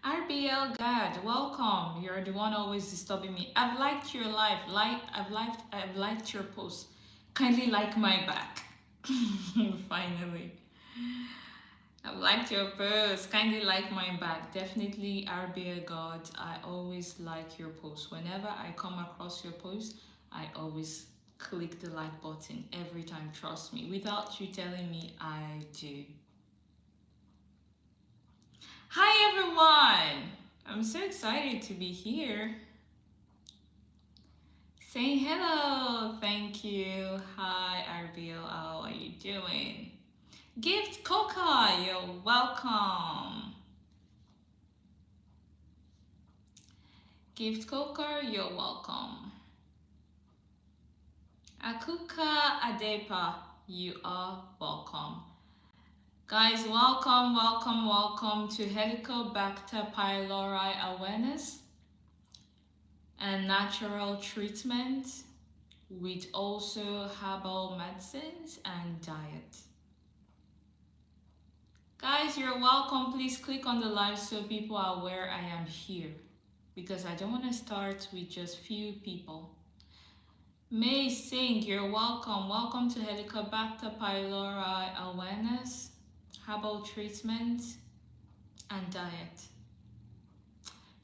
RBL God, welcome. You're the one always disturbing me. I've liked your life. I've liked your post. Kindly like my back. Finally. I've liked your post. Kindly like my back. Definitely RBL God. I always like your post. Whenever I come across your post, I always click the like button every time. Trust me. Without you telling me, I do. Hi everyone! I'm so excited to be here. Saying hello, thank you. Hi RBL, how are you doing? Gift Coca, you're welcome. Gift Coca, you're welcome. Akuka Adepa, you are welcome. Guys, welcome to Helicobacter pylori awareness and natural treatment with also herbal medicines and diet. Guys, you're welcome. Please click on the live so people are aware I am here because I don't want to start with just few people. May Singh, you're welcome. Welcome to Helicobacter pylori awareness, herbal treatment and diet.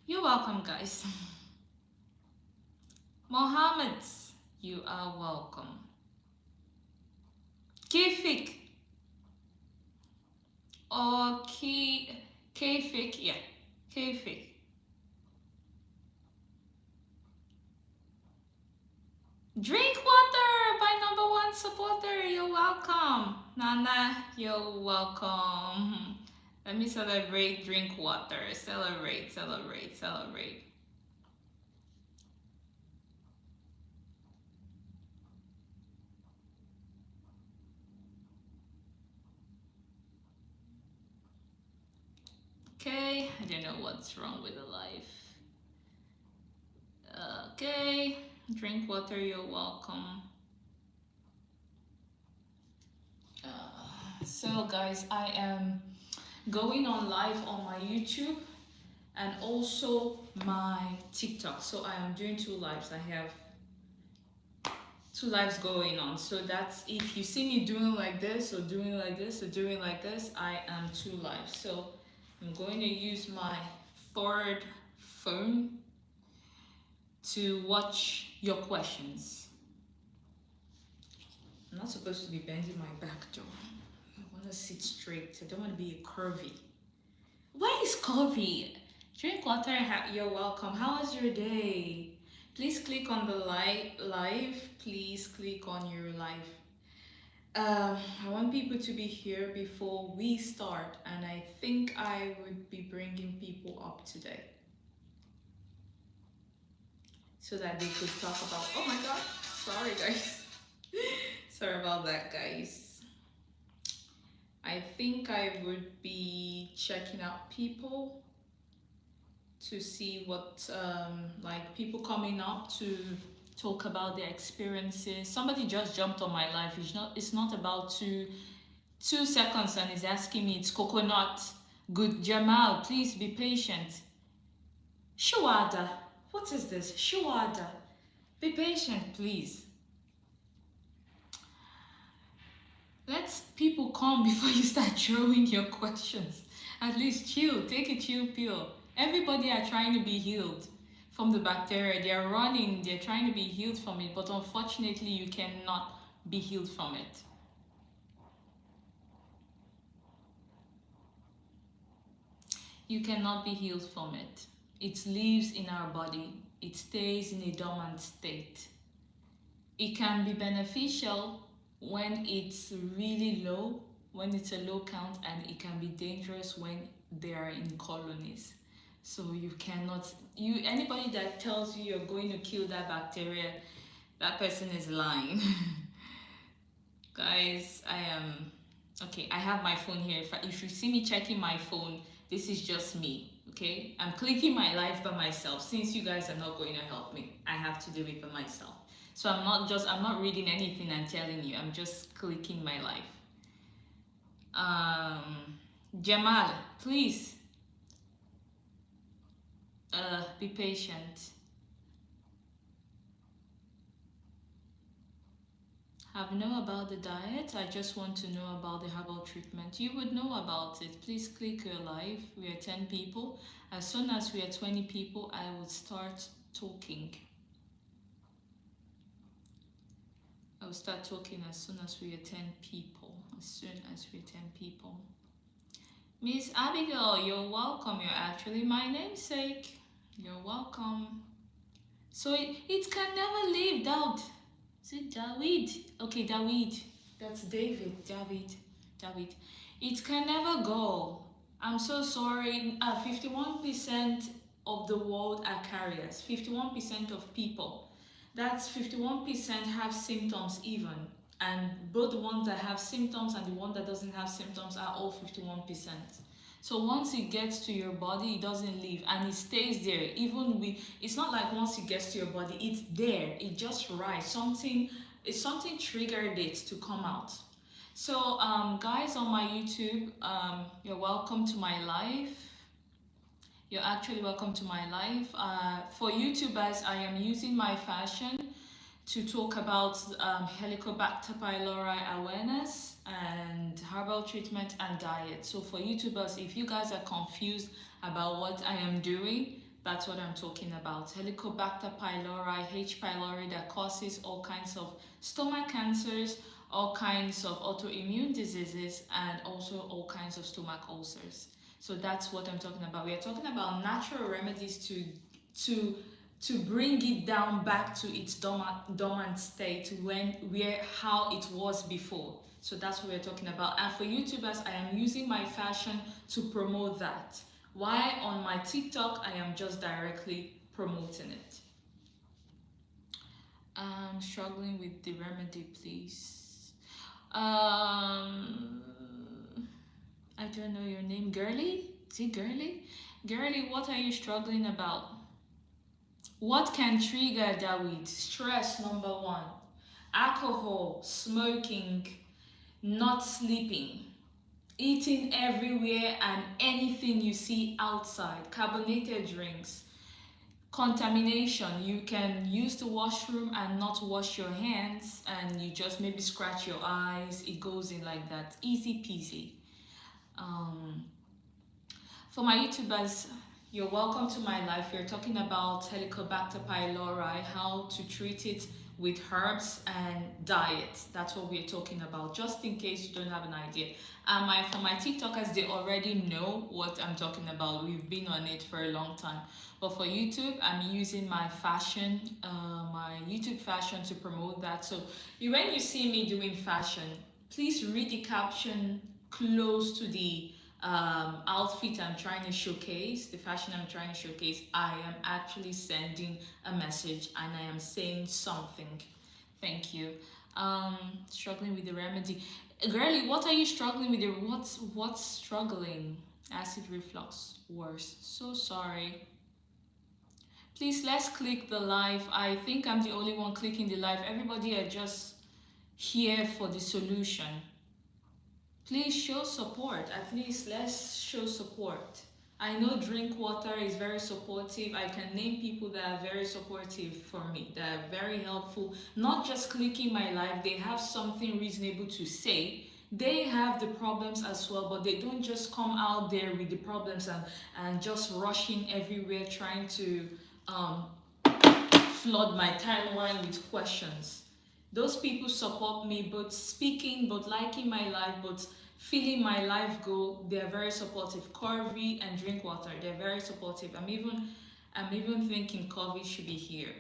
You're welcome, guys. Mohammed, you are welcome. Kifik, or Kfik, yeah, Kfik. Drink water, my number one supporter. You're welcome. Nana, you're welcome. Let me celebrate. Drink water. Celebrate, celebrate, celebrate. Okay, I don't know what's wrong with the life. Okay, drink water. You're welcome. So guys, I am going on live on my YouTube and also my TikTok. So I am doing two lives. I have two lives going on. So that's if you see me doing like this or doing like this or doing like this, I am two lives. So I'm going to use my third phone to watch your questions. I'm not supposed to be bending my back though. I want to sit straight. I don't want to be curvy. Why is curvy? Drink water. You're welcome. How was your day? Please click on the live. Please click on your live. I want people to be here before we start, and I think I would be bringing people up today so that they could talk about. Oh my god, sorry guys. Sorry about that, guys. I think I would be checking out people to see what like people coming up to talk about their experiences. Somebody just jumped on my life. It's not about 2 seconds and is asking me it's coconut. Good Jamal, please be patient. Shuada, what is this? Shuada, be patient, please. Let people come before you start throwing your questions. At least chill, take a chill pill. Everybody are trying to be healed from the bacteria. They are running, they're trying to be healed from it, but unfortunately you cannot be healed from it. You cannot be healed from it. It lives in our body. It stays in a dormant state. It can be beneficial when it's really low, when it's a low count, and it can be dangerous when they are in colonies. So you cannot, anybody that tells you you're going to kill that bacteria, that person is lying. Guys, okay, I have my phone here. If you see me checking my phone, this is just me, okay? I'm clicking my life by myself. Since you guys are not going to help me, I have to do it by myself. So I'm not reading anything and telling you. I'm just clicking my life. Jamal, please. Be patient. Have know about the diet. I just want to know about the herbal treatment. You would know about it. Please click your live. We are 10 people. As soon as we are 20 people, I would start talking. I will start talking as soon as we are 10 people. As soon as we're 10 people. Miss Abigail, you're welcome. You're actually my namesake. You're welcome. So it can never leave doubt. Is it David? Okay, David. That's David. David. It can never go. I'm so sorry. 51% of the world are carriers. 51% of people. That's 51% have symptoms even. And both the ones that have symptoms and the one that doesn't have symptoms are all 51%. So once it gets to your body, it doesn't leave and it stays there. Even it's not like once it gets to your body, it's there. It just rises. Something triggered it to come out. So guys on my YouTube, you're welcome to my live. You're actually welcome to my live. For YouTubers, I am using my fashion to talk about Helicobacter pylori awareness and herbal treatment and diet. So for YouTubers, if you guys are confused about what I am doing, that's what I'm talking about. Helicobacter pylori, H. pylori, that causes all kinds of stomach cancers, all kinds of autoimmune diseases, and also all kinds of stomach ulcers. So that's what I'm talking about. We are talking about natural remedies to bring it down back to its dormant state how it was before. So that's what we're talking about. And for YouTubers, I am using my fashion to promote that. Why on my TikTok, I am just directly promoting it. I'm struggling with the remedy, please. I don't know your name. Girly? Is it Girly? Girly, what are you struggling about? What can trigger David? Stress, number one. Alcohol, smoking, not sleeping, eating everywhere and anything you see outside, carbonated drinks, contamination. You can use the washroom and not wash your hands and you just maybe scratch your eyes. It goes in like that. Easy peasy. For my YouTubers, you're welcome to my life. We're talking about Helicobacter pylori, how to treat it with herbs and diet. That's what we're talking about, just in case you don't have an idea. For my TikTokers, they already know what I'm talking about. We've been on it for a long time. But for YouTube, I'm using my fashion, my YouTube fashion to promote that. So when you see me doing fashion, please read the caption close to the outfit I'm trying to showcase, the fashion I'm trying to showcase. I am actually sending a message and I am saying something. Thank you. Struggling with the remedy. Girly, what are you struggling with? What's struggling? Acid reflux. Worse. So sorry. Please, let's click the live. I think I'm the only one clicking the live. Everybody are just here for the solution. Please show support. At least let's show support. I know Drink Water is very supportive. I can name people that are very supportive for me, that are very helpful. Not just clicking my live, they have something reasonable to say. They have the problems as well, but they don't just come out there with the problems and just rushing everywhere trying to flood my timeline with questions. Those people support me, both speaking, both liking my life, both feeling my life go. They're very supportive. Corby and Drink Water, they're very supportive. I'm even thinking Corby should be here.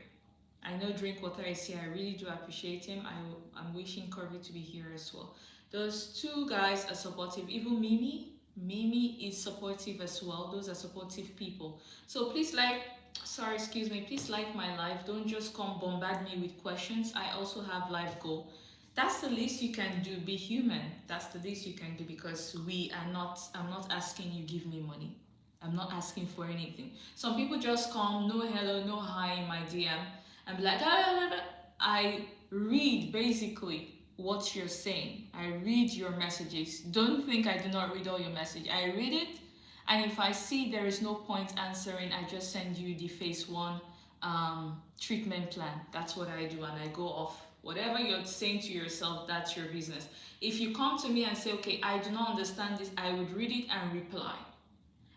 I know Drink Water is here. I really do appreciate him. I'm wishing Corby to be here as well. Those two guys are supportive. Even Mimi is supportive as well. Those are supportive people. So please please like my life. Don't just come bombard me with questions. I also have life goal. That's the least you can do. Be human. That's the least you can do, because I'm not asking you give me money. I'm not asking for anything. Some people just come, no hello, no hi in my DM, and be like, I read basically what you're saying. I read your messages. Don't think I do not read all your messages. I read it And if I see there is no point answering, I just send you the phase one treatment plan. That's what I do, and I go off. Whatever you're saying to yourself, that's your business. If you come to me and say, okay, I do not understand this, I would read it and reply.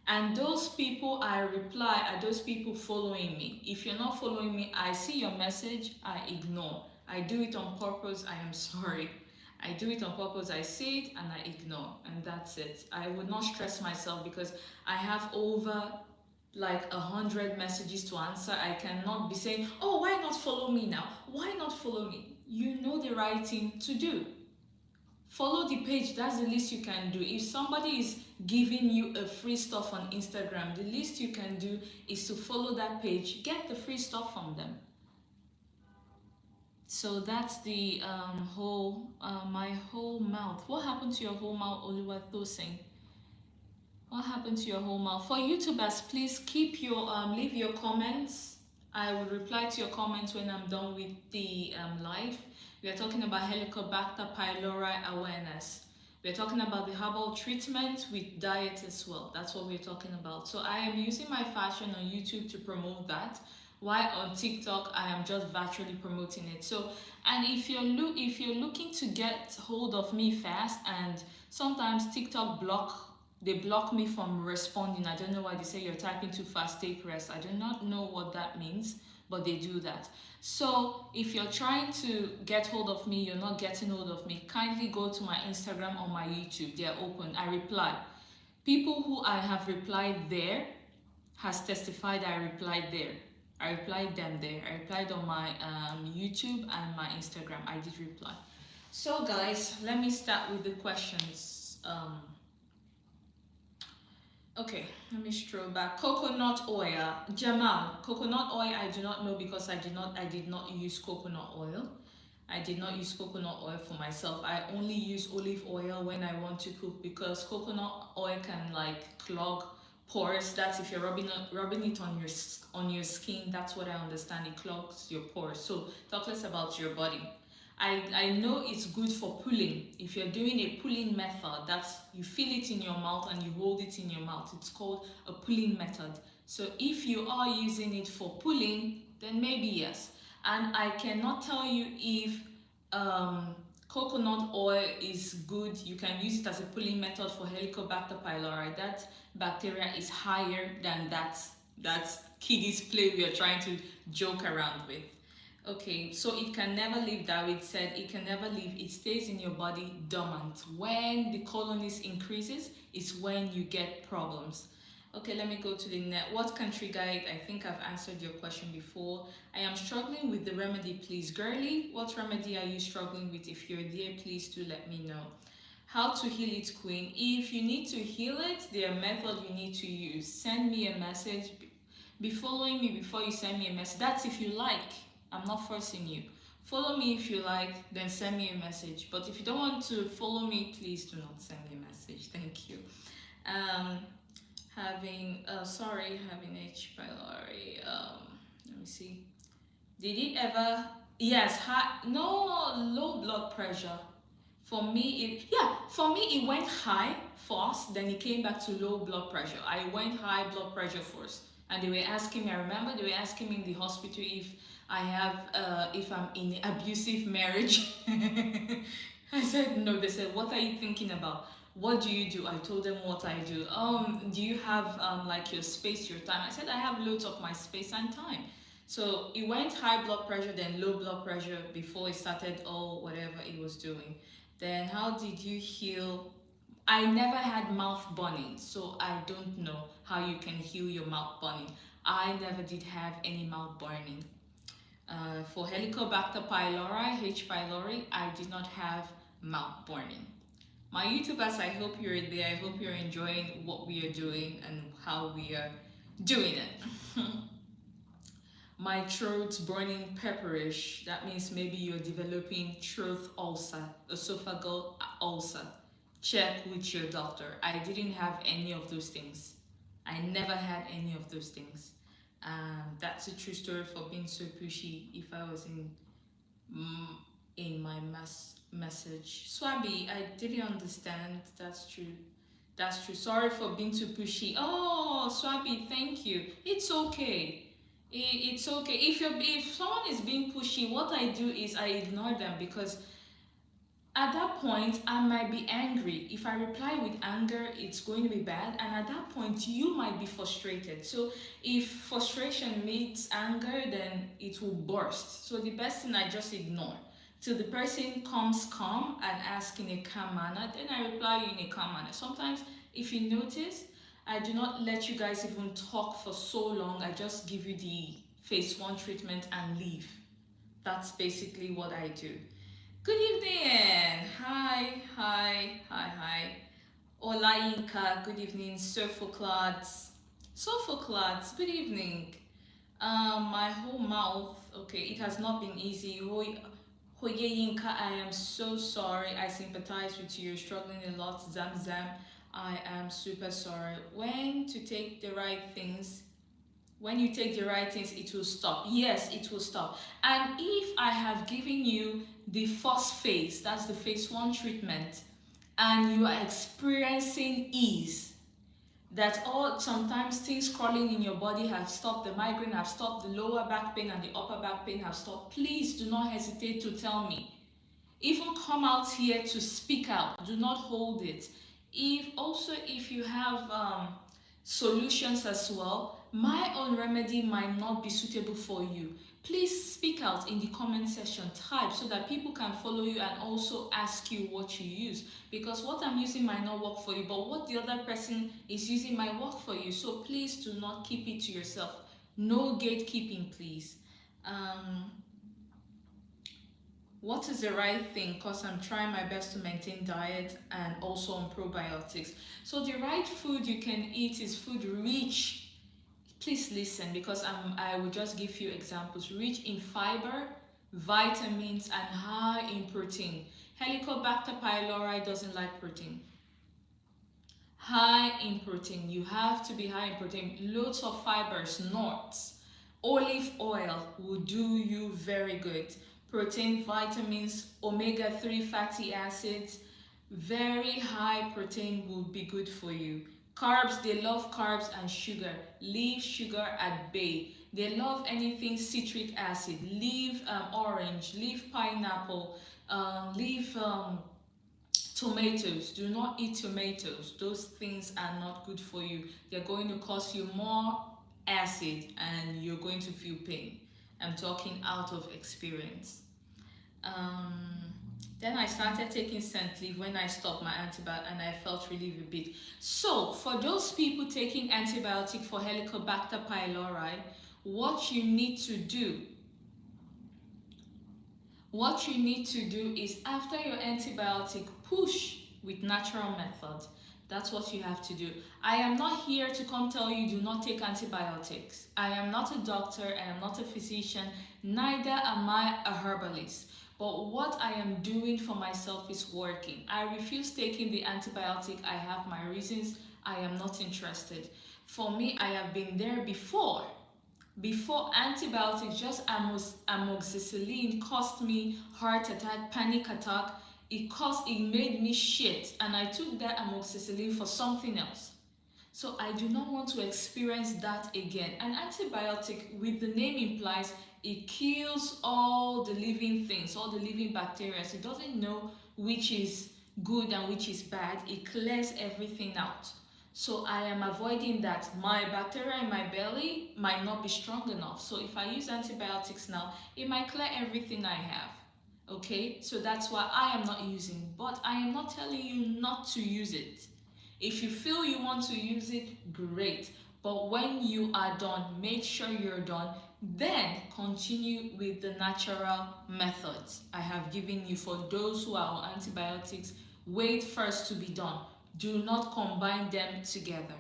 And those people I reply are those people following me. If you're not following me, I see your message, I ignore. I do it on purpose, I am sorry. I do it on purpose, I see it and I ignore, and that's it. I would not stress myself because I have over like 100 messages to answer. I cannot be saying, oh, why not follow me now? Why not follow me? You know the right thing to do. Follow the page, that's the least you can do. If somebody is giving you a free stuff on Instagram, the least you can do is to follow that page, get the free stuff from them. So that's the my whole mouth. What happened to your whole mouth, Oluwatosin? What happened to your whole mouth? For YouTubers, please keep your leave your comments. I will reply to your comments when I'm done with the live. We are talking about Helicobacter pylori awareness. We're talking about the herbal treatment with diet as well. That's what we're talking about. So I am using my fashion on YouTube to promote that. While on TikTok, I am just virtually promoting it. So, and if you're looking to get hold of me fast, and sometimes TikTok they block me from responding. I don't know why. They say you're typing too fast, take rest. I do not know what that means, but they do that. So if you're trying to get hold of me, you're not getting hold of me, kindly go to my Instagram or my YouTube. They're open. I reply. People who I have replied there has testified I replied there. I replied them there. I replied on my YouTube and my Instagram. I did reply. So guys, let me start with the questions. Okay, let me stroll back. Coconut oil. Jamal, coconut oil I do not know because I did not use coconut oil. I did not use coconut oil for myself. I only use olive oil when I want to cook because coconut oil can like clog pores. That's if you're rubbing it on your skin. That's what I understand. It clogs your pores. So talk less about your body. I know it's good for pulling. If you're doing a pulling method, that's you feel it in your mouth and you hold it in your mouth. It's called a pulling method. So if you are using it for pulling, then maybe yes. And I cannot tell you if coconut oil is good. You can use it as a pulling method for Helicobacter pylori. That bacteria is higher than that kiddies play we are trying to joke around with. Okay, so it can never leave that. It said it can never leave. It stays in your body dormant. When the colonies increases, it's when you get problems. Okay, let me go to the net. What country guide? I think I've answered your question before. I am struggling with the remedy, please. Girly, what remedy are you struggling with? If you're there, please do let me know. How to heal it, queen. If you need to heal it, there are methods you need to use. Send me a message. Be following me before you send me a message. That's if you like. I'm not forcing you. Follow me if you like, then send me a message. But if you don't want to follow me, please do not send me a message. Thank you. Having H. pylori. Let me see. Did it ever? Yes. No, low blood pressure. For me, it went high first, then it came back to low blood pressure. I went high blood pressure first, and they were asking me. I remember they were asking me in the hospital if I'm in an abusive marriage. I said no. They said, what are you thinking about? What do you do? I told them what I do. Do you have like your space, your time? I said I have loads of my space and time. So it went high blood pressure, then low blood pressure before it started whatever it was doing. Then how did you heal? I never had mouth burning, so I don't know how you can heal your mouth burning. I never did have any mouth burning. For Helicobacter pylori, H. pylori, I did not have mouth burning. My YouTubers, I hope you're there. I hope you're enjoying what we are doing and how we are doing it. My throat's burning pepperish. That means maybe you're developing throat ulcer, esophageal ulcer. Check with your doctor. I didn't have any of those things. I never had any of those things. That's a true story for being so pushy. If I was in my message, Swabby, I didn't understand. That's true. That's true. Sorry for being too pushy. Oh, Swabi, thank you. It's okay. It's okay. If someone is being pushy, what I do is I ignore them, because at that point I might be angry. If I reply with anger, it's going to be bad, and at that point you might be frustrated. So if frustration meets anger, then it will burst. So the best thing, I just ignore till the person comes calm and asks in a calm manner, then I reply you in a calm manner. Sometimes, if you notice, I do not let you guys even talk for so long. I just give you the phase one treatment and leave. That's basically what I do. Good evening. Hi. Olayinka, good evening. Sophocles, good evening. My whole mouth, okay, it has not been easy. Hoyeyinka, I am so sorry. I sympathize with you. You're struggling a lot. Zam, I am super sorry. When you take the right things, it will stop. Yes, it will stop. And if I have given you the first phase, that's the phase one treatment, and you are experiencing ease, that all sometimes things crawling in your body have stopped, the migraine have stopped, the lower back pain and the upper back pain have stopped, please do not hesitate to tell me. Even come out here to speak out. Do not hold it. If you have solutions as well, my own remedy might not be suitable for you. Please speak out in the comment section. Type so that people can follow you and also ask you what you use. Because what I'm using might not work for you, but what the other person is using might work for you. So please do not keep it to yourself. No gatekeeping, please. What is the right thing? Because I'm trying my best to maintain diet and also on probiotics. So the right food you can eat is food rich. Please listen, because I will just give you examples. Rich in fiber, vitamins, and high in protein. Helicobacter pylori doesn't like protein. High in protein. You have to be high in protein. Loads of fibers, nuts. Olive oil will do you very good. Protein, vitamins, omega-3 fatty acids, very high protein will be good for you. Carbs, they love carbs and sugar. Leave sugar at bay. They love anything citric acid. Leave orange, leave pineapple, leave tomatoes. Do not eat tomatoes. Those things are not good for you. They're going to cause you more acid and you're going to feel pain. I'm talking out of experience. Then I started taking scent leave when I stopped my antibiotic and I felt relief a bit. So for those people taking antibiotic for Helicobacter pylori, what you need to do is, after your antibiotic, push with natural methods. That's what you have to do. I am not here to come tell you do not take antibiotics. I am not a doctor, I am not a physician, neither am I a herbalist. But what I am doing for myself is working. I refuse taking the antibiotic. I have my reasons. I am not interested. For me, I have been there before. Before antibiotics, just amoxicillin cost me heart attack, panic attack. It made me shit, and I took that amoxicillin for something else. So I do not want to experience that again. An antibiotic, with the name implies, it kills all the living things, all the living bacteria. It doesn't know which is good and which is bad. It clears everything out. So I am avoiding that. My bacteria in my belly might not be strong enough. So if I use antibiotics now, it might clear everything I have. Okay, so that's why I am not using. But I am not telling you not to use it. If you feel you want to use it, great. But when you are done, make sure you're done. Then continue with the natural methods I have given you. For those who are on antibiotics, wait first to be done. Do not combine them together.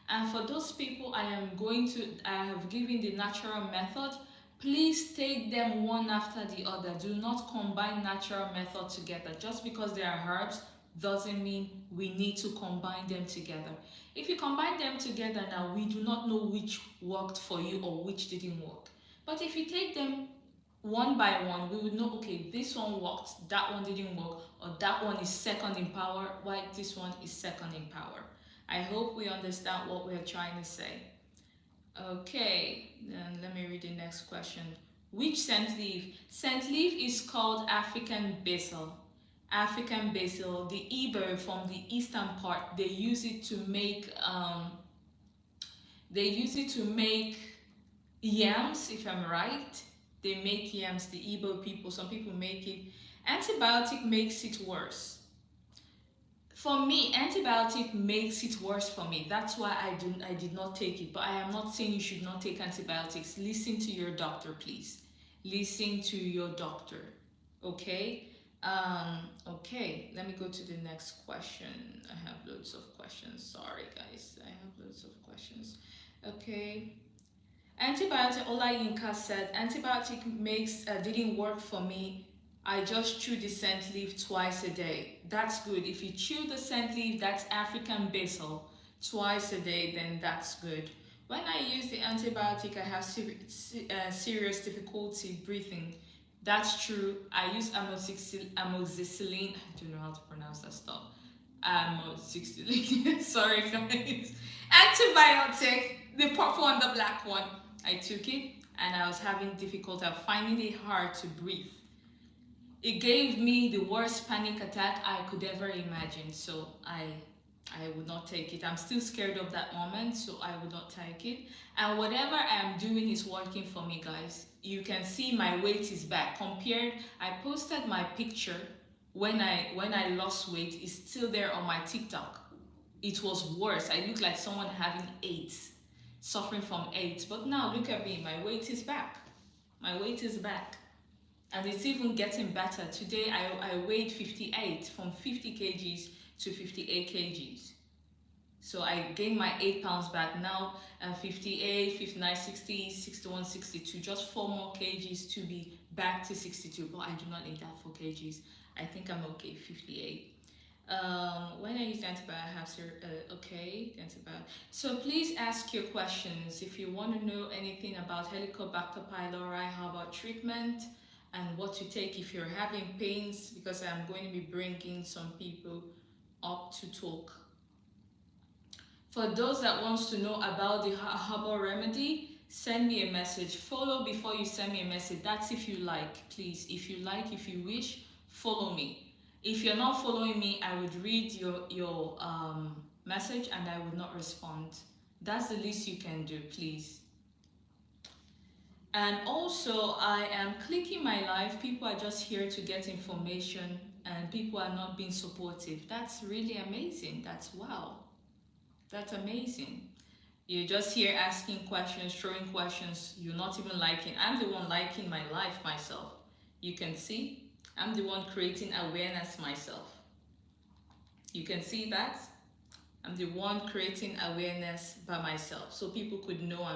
And for those people I have given the natural method, please take them one after the other. Do not combine natural method together. Just because they are herbs doesn't mean we need to combine them together. If you combine them together now, we do not know which worked for you or which didn't work. But if you take them one by one, we would know, okay, this one worked, that one didn't work, or that one is second in power, while this one is second in power. I hope we understand what we're trying to say. Okay, then let me read the next question. Which scent leaf? Scent leaf is called African basil. African basil, the Iber from the eastern part, they use it to make yams, if I'm right. They make yams, the Igbo people, some people make it. Antibiotic makes it worse. For me, antibiotic makes it worse for me. That's why I did not take it. But I am not saying you should not take antibiotics. Listen to your doctor, please. Listen to your doctor. Okay? Okay, let me go to the next question. I have loads of questions. Sorry guys, I have loads of questions. Okay. Antibiotic, Olayinka said, antibiotic makes didn't work for me. I just chew the scent leaf twice a day. That's good. If you chew the scent leaf, that's African basil, twice a day, then that's good. When I use the antibiotic, I have serious difficulty breathing. That's true. I use amoxicillin. I don't know how to pronounce that stuff. Amoxicillin. Sorry guys. Antibiotic, the purple and the black one. I took it and I was having difficulty finding it hard to breathe. It gave me the worst panic attack I could ever imagine. So I would not take it. I'm still scared of that moment, so I would not take it. And whatever I am doing is working for me, guys. You can see my weight is back. I posted my picture when I lost weight. It's still there on my TikTok. It was worse. I look like someone having AIDS, suffering from AIDS. But now look at me, my weight is back. My weight is back. And it's even getting better. Today I weighed 58, from 50 kgs to 58 kgs. So I gained my 8 pounds back. Now 58, 59, 60, 61, 62. Just 4 more kgs to be back to 62. But I do not need that 4 kgs. I think I'm okay, 58. When I use antibiotic, I have okay, antibiotic. So please ask your questions. If you want to know anything about Helicobacter pylori, how about treatment, and what to take if you're having pains, because I'm going to be bringing some people up to talk. For those that wants to know about the herbal remedy, send me a message. Follow before you send me a message. That's if you like, please. If you like, if you wish, follow me. If you're not following me, I would read your message and I would not respond. That's the least you can do, please. And also, I am clicking my live. People are just here to get information and people are not being supportive. That's really amazing. That's wow. That's amazing. You're just here asking questions, throwing questions. You're not even liking. I'm the one liking my life myself. You can see. I'm the one creating awareness myself. You can see that? I'm the one creating awareness by myself. So people could know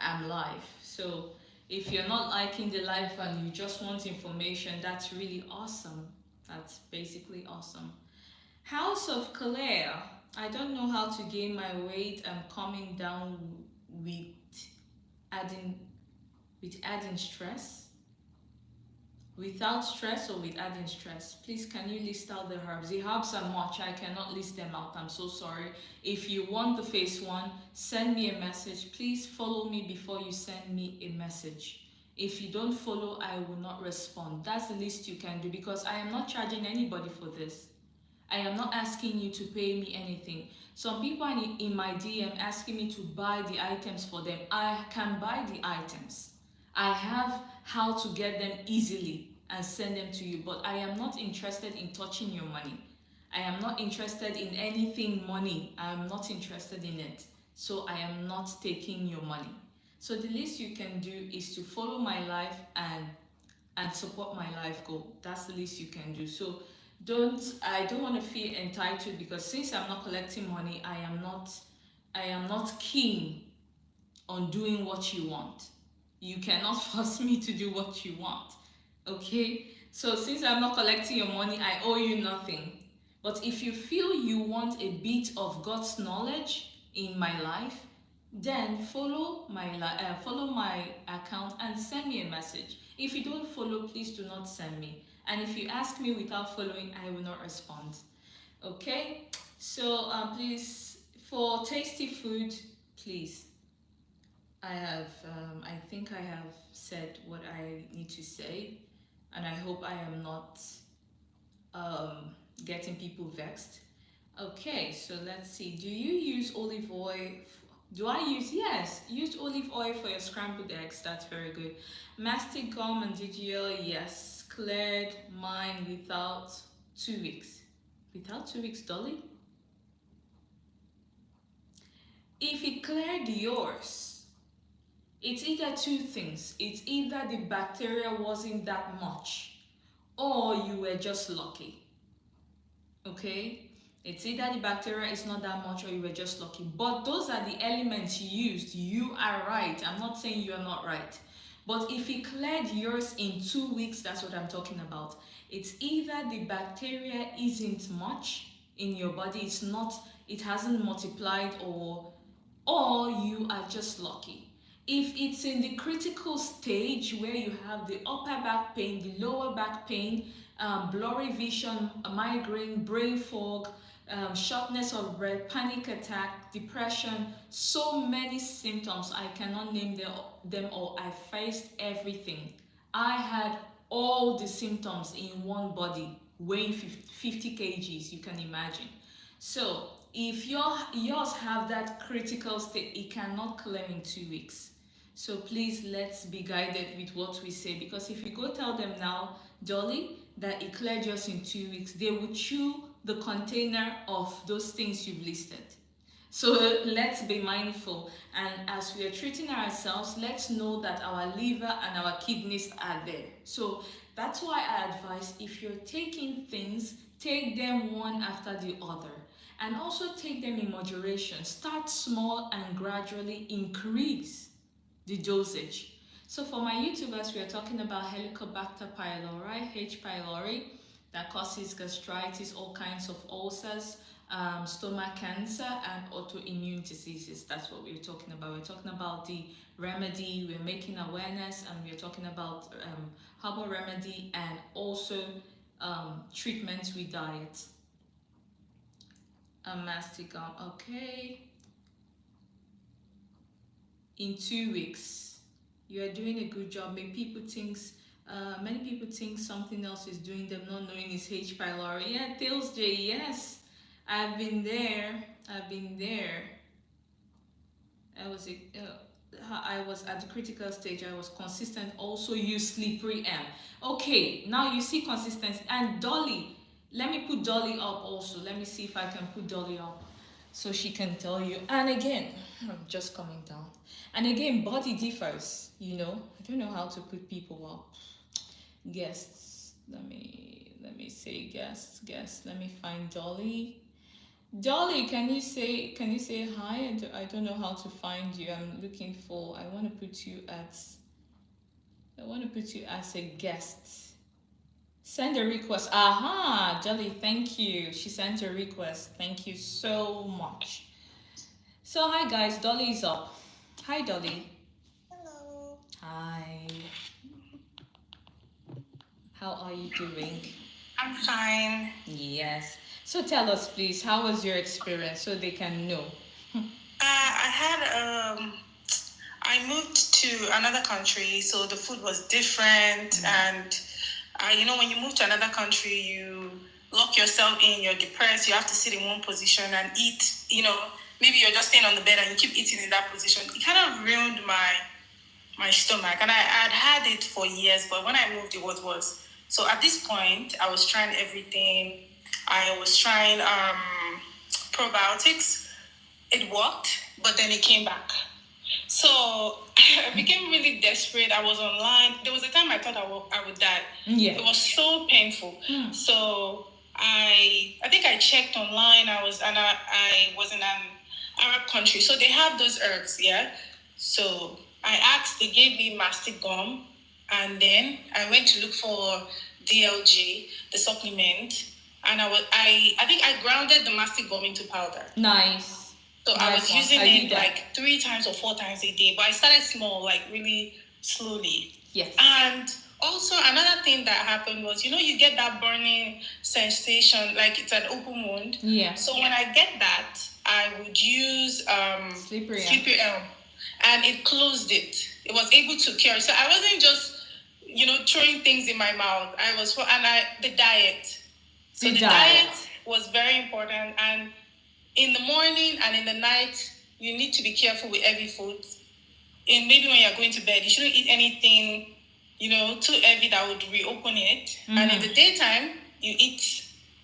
I'm live. So if you're not liking the live and you just want information, that's really awesome. That's basically awesome. House of Claire. I don't know how to gain my weight. I'm coming down with adding stress. Without stress or with adding stress? Please, can you list out the herbs? The herbs are much. I cannot list them out. I'm so sorry. If you want the face one, send me a message. Please follow me before you send me a message. If you don't follow, I will not respond. That's the least you can do, because I am not charging anybody for this. I am not asking you to pay me anything. Some people are in my DM asking me to buy the items for them. I can buy the items. I have how to get them easily and send them to you, but I am not interested in touching your money. I am not interested in anything money. I am not interested in it. So I am not taking your money. So the least you can do is to follow my life and support my life goal. That's the least you can do. So I don't want to feel entitled, because since I'm not collecting money, I am not keen on doing what you want. You cannot force me to do what you want, okay? So since I'm not collecting your money, I owe you nothing. But if you feel you want a bit of God's knowledge in my life, then follow my account and send me a message. If you don't follow, please do not send me. And if you ask me without following, I will not respond, okay? So please For tasty food, please. I think I have said what I need to say, and I hope I am not um, getting people vexed. Okay, so let's see. Do you use olive oil? Do I use? Yes, use olive oil for your scrambled eggs. That's very good. Mastic gum and DGL, yes. Cleared mine without 2 weeks. Without 2 weeks, Dolly? If it cleared yours, it's either two things. It's either the bacteria wasn't that much, or you were just lucky. Okay? It's either the bacteria is not that much or you were just lucky. But those are the elements you used. You are right. I'm not saying you're not right. But if it cleared yours in 2 weeks, that's what I'm talking about. It's either the bacteria isn't much in your body, it hasn't multiplied, or you are just lucky. If it's in the critical stage where you have the upper back pain, the lower back pain, blurry vision, migraine, brain fog, shortness of breath, panic attack, depression, so many symptoms, I cannot name them all. I faced everything. I had all the symptoms in one body, weighing 50 kgs, you can imagine. So if yours have that critical state, it cannot clear in 2 weeks. So please, let's be guided with what we say, because if you go tell them now, Dolly, that it cleared yours in 2 weeks, they will chew the container of those things you've listed. So let's be mindful, and as we are treating ourselves, let's know that our liver and our kidneys are there. So that's why I advise, if you're taking things, take them one after the other, and also take them in moderation. Start small and gradually increase the dosage. So for my YouTubers, we are talking about Helicobacter pylori, H. pylori, that causes gastritis, all kinds of ulcers, stomach cancer, and autoimmune diseases. That's what we're talking about. We're talking about the remedy, we're making awareness, and we're talking about herbal remedy, and also treatments with diet. Mastic gum, okay. In 2 weeks, you are doing a good job. Many people think something else is doing them, not knowing it's H. pylori. Yeah, Tails J, yes, I've been there. I was at the critical stage. I was consistent. Also use slippery M. Okay, now you see consistency. And Dolly, let me put Dolly up also. Let me see if I can put Dolly up so she can tell you. And again, I'm just coming down. And again, body differs, I don't know how to put people up. Guests, let me say guests. Let me find Dolly. Dolly, can you say hi? I don't know how to find you. I'm looking for, I want to put you as a guest. Send a request. Aha, Dolly, thank you. She sent a request. Thank you so much. So hi guys, Dolly is up. Hi Dolly. Hello. Hi. How are you doing? I'm fine. Yes. So tell us please, how was your experience so they can know? I moved to another country, so the food was different. And, when you move to another country, you lock yourself in, you're depressed, you have to sit in one position and eat, maybe you're just staying on the bed and you keep eating in that position. It kind of ruined my stomach. And I had it for years, but when I moved, it was worse. So at this point, I was trying everything. I was trying probiotics. It worked, but then it came back. So I became really desperate. I was online. There was a time I thought I would die. Yeah. It was so painful. So I think I checked online. I was in an Arab country, so they have those herbs, yeah. So I asked. They gave me mastic gum, and then I went to look for DLG, the supplement, and I think I grounded the mastic gum into powder. Nice. So I was using it like 3 times or 4 times a day, but I started small, like really slowly. Yes. And also another thing that happened was, you get that burning sensation, like it's an open wound. Yeah. So when I get that, I would use Slippery elm. Slippery Elm, and it closed it. It was able to cure. So I wasn't just, throwing things in my mouth. The diet. So the diet was very important, and in the morning and in the night, you need to be careful with heavy food. And maybe when you're going to bed, you shouldn't eat anything, too heavy that would reopen it. Mm-hmm. And in the daytime, you eat.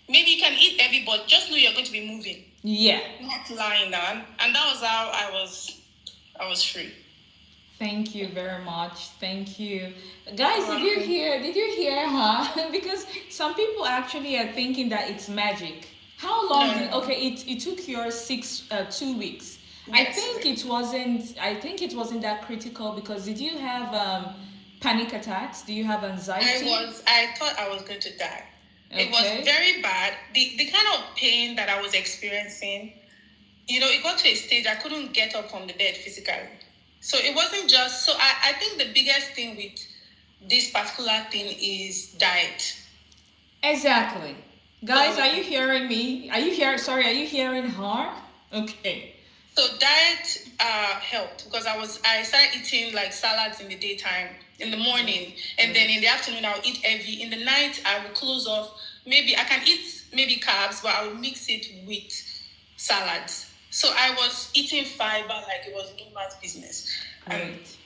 Maybe you can eat heavy, but just know you're going to be moving. Yeah. Not lying down. And that was how I was free. Thank you very much. Thank you. Guys, did you hear her? Because some people actually are thinking that it's magic. How long it took yours 2 weeks. Yes. I think it wasn't that critical, because did you have panic attacks? Do you have anxiety? I thought I was going to die. Okay. It was very bad. The kind of pain that I was experiencing, it got to a stage I couldn't get up from the bed physically. So it wasn't just, so I think the biggest thing with this particular thing is diet. Exactly. Guys, are you hearing me? Are you hearing her? Okay. So diet helped, because I started eating like salads in the daytime, in the morning, and then in the afternoon I'll eat heavy. In the night I will close off. Maybe I can eat carbs, but I will mix it with salads. So I was eating fiber like it was no man's business. Great.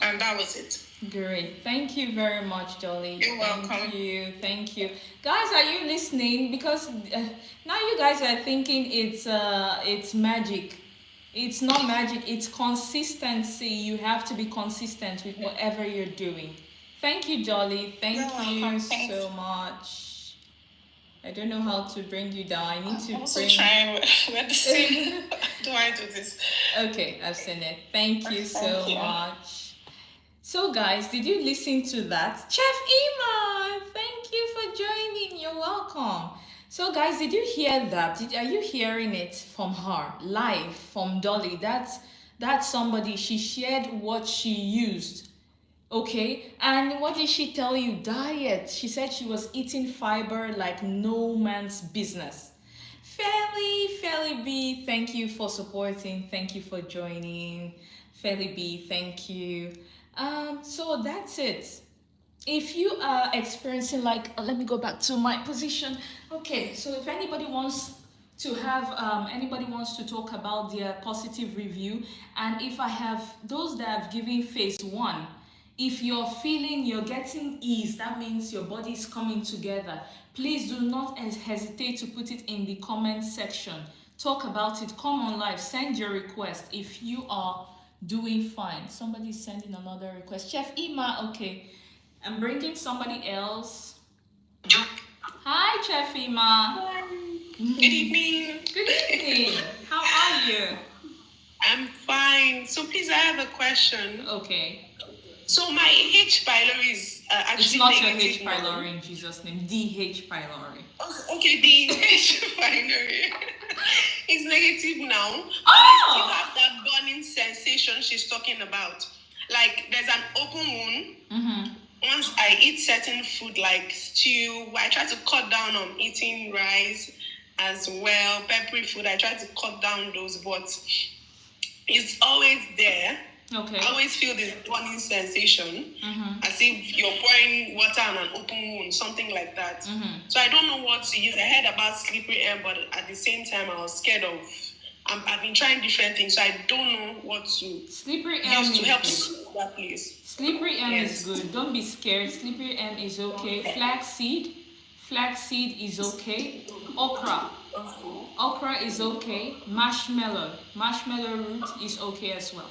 And that was it. Great. Thank you very much, Dolly. You're welcome. Thank you. Guys, are you listening? Because now you guys are thinking it's magic. It's not magic. It's consistency. You have to be consistent with whatever you're doing. Thank you, Dolly. Thank you so much. I don't know how to bring you down. I need to I'm also trying. Where do I do this? Okay, I've seen it. Thank you so much. So guys, did you listen to that? Chef Ima, thank you for joining. You're welcome. So guys, did you hear that? Are you hearing it from her live, from Dolly? That's somebody. She shared what she used. Okay, and what did she tell you? Diet. She said she was eating fiber like no man's business. Fairly B, thank you for supporting. Thank you for joining. Fairly B, thank you. So that's it. If you are experiencing let me go back to my position. Okay, so if anybody wants to talk about their positive review, and if I have those that have given phase 1, if you're feeling you're getting ease, that means your body is coming together. Please do not hesitate to put it in the comment section. Talk about it. Come on live. Send your request if you are doing fine. Somebody's sending another request. Chef Ima, okay. I'm bringing somebody else. Hi, Chef Ima. Good evening. Good evening. How are you? I'm fine. So please, I have a question. Okay. So my H. pylori is actually it's not negative. Your H. pylori in Jesus' name. DH. pylori. Okay, the H. pylori is negative now. Oh! But I still have that burning sensation she's talking about. Like there's an open wound. Mm-hmm. Once I eat certain food like stew, I try to cut down on eating rice as well. Peppery food, I try to cut down those, but it's always there. Okay. I always feel this burning sensation, as if you're pouring water on an open wound, something like that. Mm-hmm. So I don't know what to use. I heard about slippery elm, but at the same time, I was scared of. I've been trying different things, so I don't know what to slippery elm use to help that place. Slippery elm is good. Don't be scared. Slippery elm is okay. Flaxseed is okay. Okra is okay. Marshmallow root is okay as well.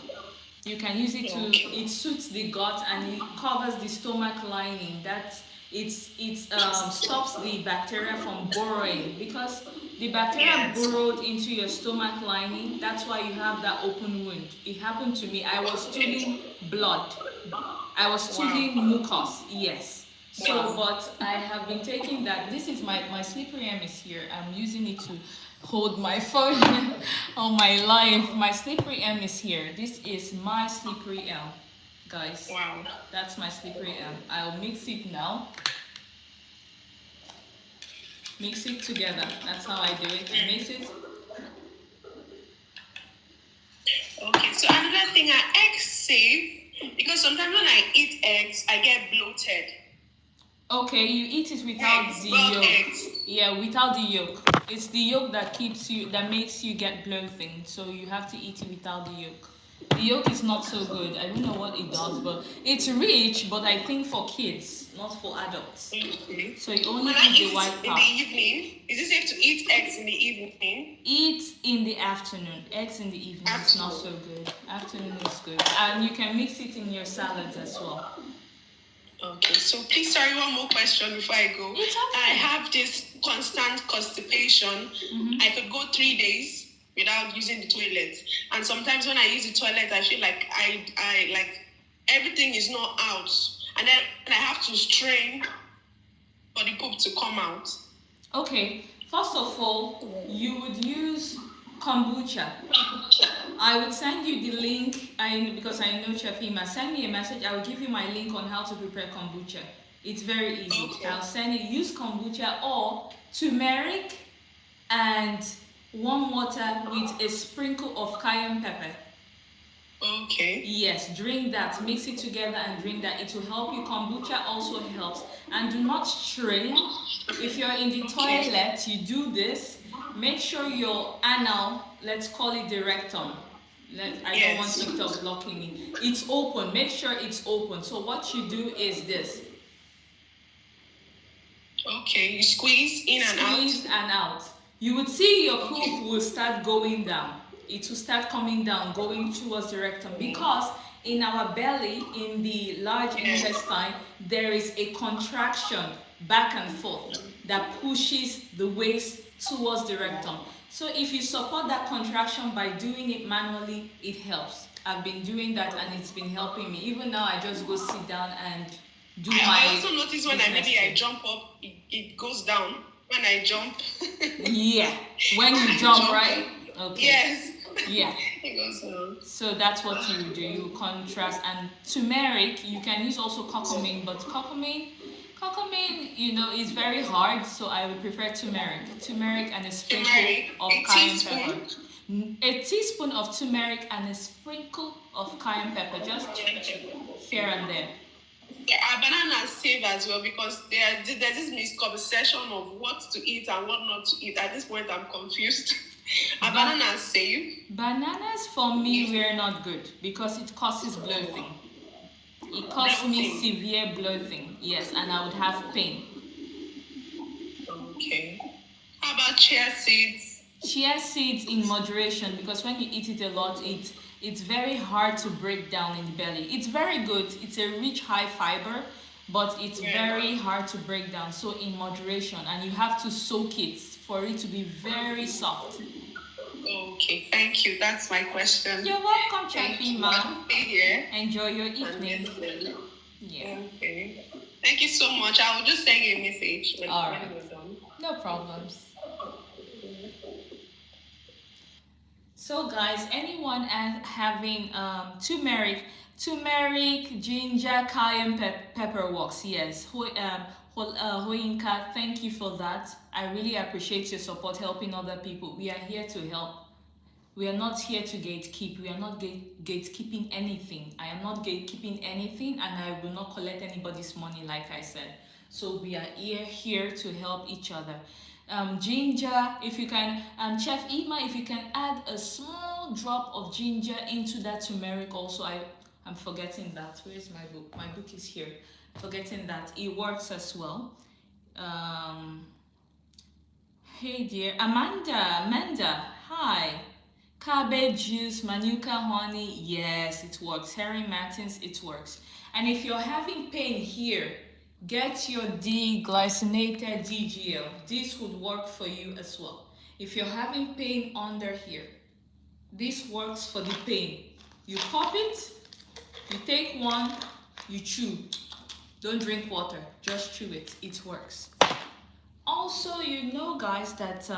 You can use it it suits the gut and it covers the stomach lining. It stops the bacteria from burrowing, because the bacteria burrowed into your stomach lining. That's why you have that open wound. It happened to me. I was stooling blood. I was stooling mucus. Yes. So, but I have been taking that. This is my slippery elm is here. I'm using it to hold my phone on my live. My slippery elm is here. This is my slippery elm, guys. Wow. That's my slippery elm. I'll mix it now. Mix it together. That's how I do it. Mix it. Okay, so another thing, I egg safe because sometimes when I eat eggs, I get bloated. Okay, you eat it without Eggs, the boiled yolk. eggs. Yeah, without the yolk. It's the yolk that makes you get bloating. So you have to eat it without the yolk. The yolk is not so good. I don't know what it does, but it's rich, but I think for kids, not for adults. Okay. So you only When I eat the eat white in the part. evening, is it safe to eat eggs in the evening? Eat in the afternoon. Eggs in the evening is not so good. Afternoon is good. And you can mix it in your salads as well. Okay, so please, sorry, one more question before I go. It's okay. I have this constant constipation. I could go 3 days without using the toilet, and sometimes when I use the toilet, I feel like I like everything is not out, and then I have to strain for the poop to come out. Okay, first of all, you would use kombucha. I would send you the link. Because I know Chef Hima. Send me a message. I will give you my link on how to prepare kombucha. It's very easy. Okay. I'll send it. Use kombucha or turmeric and warm water with a sprinkle of cayenne pepper. Okay. Yes, drink that. Mix it together and drink that. It will help you. Kombucha also helps. And do not strain. If you're in the toilet, you do this. Make sure your anal, let's call it the rectum. I don't want TikTok blocking me. It's open. Make sure it's open. So what you do is this. Okay, you squeeze in and out. Squeeze and out. You would see your poop will start going down. It will start coming down, going towards the rectum, because in our belly, in the large intestine, there is a contraction back and forth that pushes the waste towards the rectum. So if you support that contraction by doing it manually, it helps. I've been doing that and it's been helping me. Even now, I just go sit down and do I also notice when I jump up, it goes down. When I jump. Yeah, when you jump, right? Okay. Yes. Yeah. It goes down. So that's what you do. You contrast. And turmeric, you can use also curcumin, but curcumin, is very hard. So I would prefer turmeric. Turmeric and a sprinkle of cayenne pepper. A teaspoon of turmeric and a sprinkle of cayenne pepper, just here and there. Our bananas save as well, because there's this misconception of what to eat and what not to eat. At this point, I'm confused. Are bananas safe? Bananas for me were not good because it causes bloating. It caused me severe bloating, yes, and I would have pain. Okay. How about chia seeds? Chia seeds in moderation, because when you eat it a lot, it's very hard to break down in the belly. It's very good. It's a rich, high fiber, but it's very hard to break down. So in moderation, and you have to soak it for it to be very soft. Okay, thank you. That's my question. You're welcome, Chafima. Yeah. Enjoy your evening. Yeah. Okay. Thank you so much. I will just send you a message when we're done. No problems. So guys, anyone having turmeric, ginger, cayenne pepper works. Yes. Hoyinka, thank you for that. I really appreciate your support helping other people. We are here to help. We are not here to gatekeep. We are not gatekeeping anything. I am not gatekeeping anything, and I will not collect anybody's money, like I said. So we are here to help each other. Ginger, if you can, Chef Ima, if you can add a small drop of ginger into that turmeric also. I'm forgetting that. Where is my book? My book is here. Forgetting that. It works as well. Hey dear. Amanda, hi. Cabbage juice, manuka honey, yes, it works. Harry Martins, it works. And if you're having pain here, get your D-glycinated DGL. This would work for you as well. If you're having pain under here, this works for the pain. You pop it, you take one, you chew. Don't drink water, just chew it. It works. Also, you know, guys, that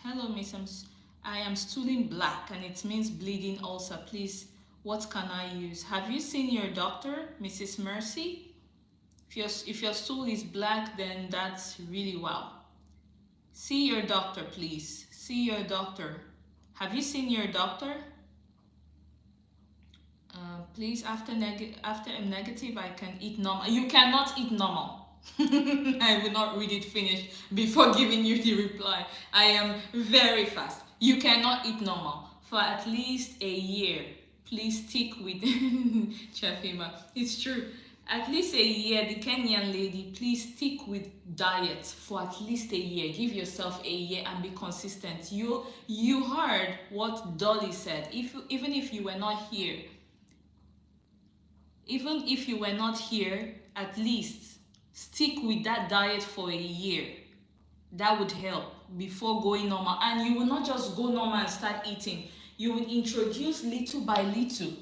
hello, Miss, I am stooling black and it means bleeding ulcer. Please, what can I use? Have you seen your doctor, Mrs. Mercy? If your stool is black, then that's really wow. See your doctor, please. See your doctor. Have you seen your doctor? Please, after a negative, I can eat normal. You cannot eat normal. I will not read it finish before giving you the reply. I am very fast. You cannot eat normal for at least a year. Please stick with Chafima. It's true. At least a year, the Kenyan lady, please stick with diet for at least a year. Give yourself a year and be consistent. You heard what Dolly said. Even if you were not here, at least stick with that diet for a year. That would help before going normal. And you will not just go normal and start eating. You would introduce little by little.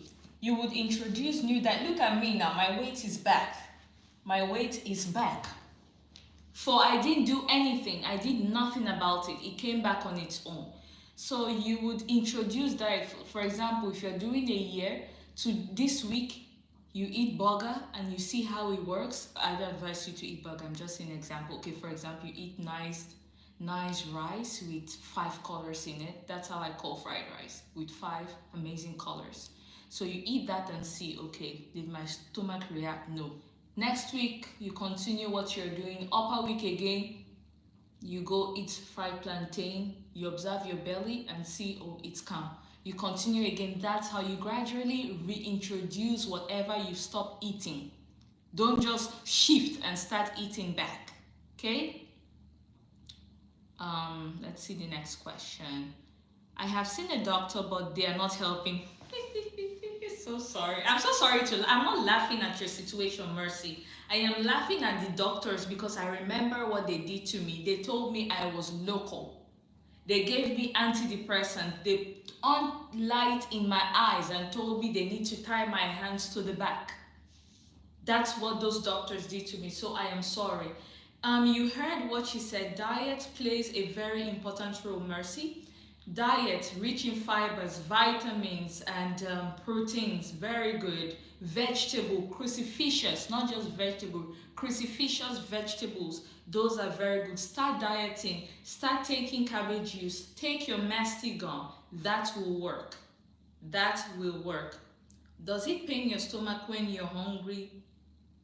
You would introduce new diet. Look at me now, my weight is back. My weight is back. For I didn't do anything. I did nothing about it. It came back on its own. So you would introduce diet. For example, if you're doing a year, to this week, you eat burger and you see how it works. I don't advise you to eat burger. I'm just an example. Okay, for example, you eat nice rice with 5 colors in it. That's how I call fried rice, with 5 amazing colors. So you eat that and see, okay, did my stomach react? No. Next week, you continue what you're doing. Upper week again, you go eat fried plantain. You observe your belly and see, oh, it's calm. You continue again. That's how you gradually reintroduce whatever you stop eating. Don't just shift and start eating back. Okay? Let's see the next question. I have seen a doctor, but they are not helping. So sorry. I'm so sorry I'm not laughing at your situation, Mercy. I am laughing at the doctors because I remember what they did to me. They told me I was local. They gave me antidepressant. They on light in my eyes and told me they need to tie my hands to the back. That's what those doctors did to me, so I am sorry. You heard what she said. Diet plays a very important role, Mercy. Diet rich in fibers, vitamins, and proteins, very good. Vegetable, crucifixous, not just vegetable, crucifixous vegetables, those are very good. Start dieting, start taking cabbage juice, take your Mastigum. That will work. That will work. Does it pain your stomach when you're hungry?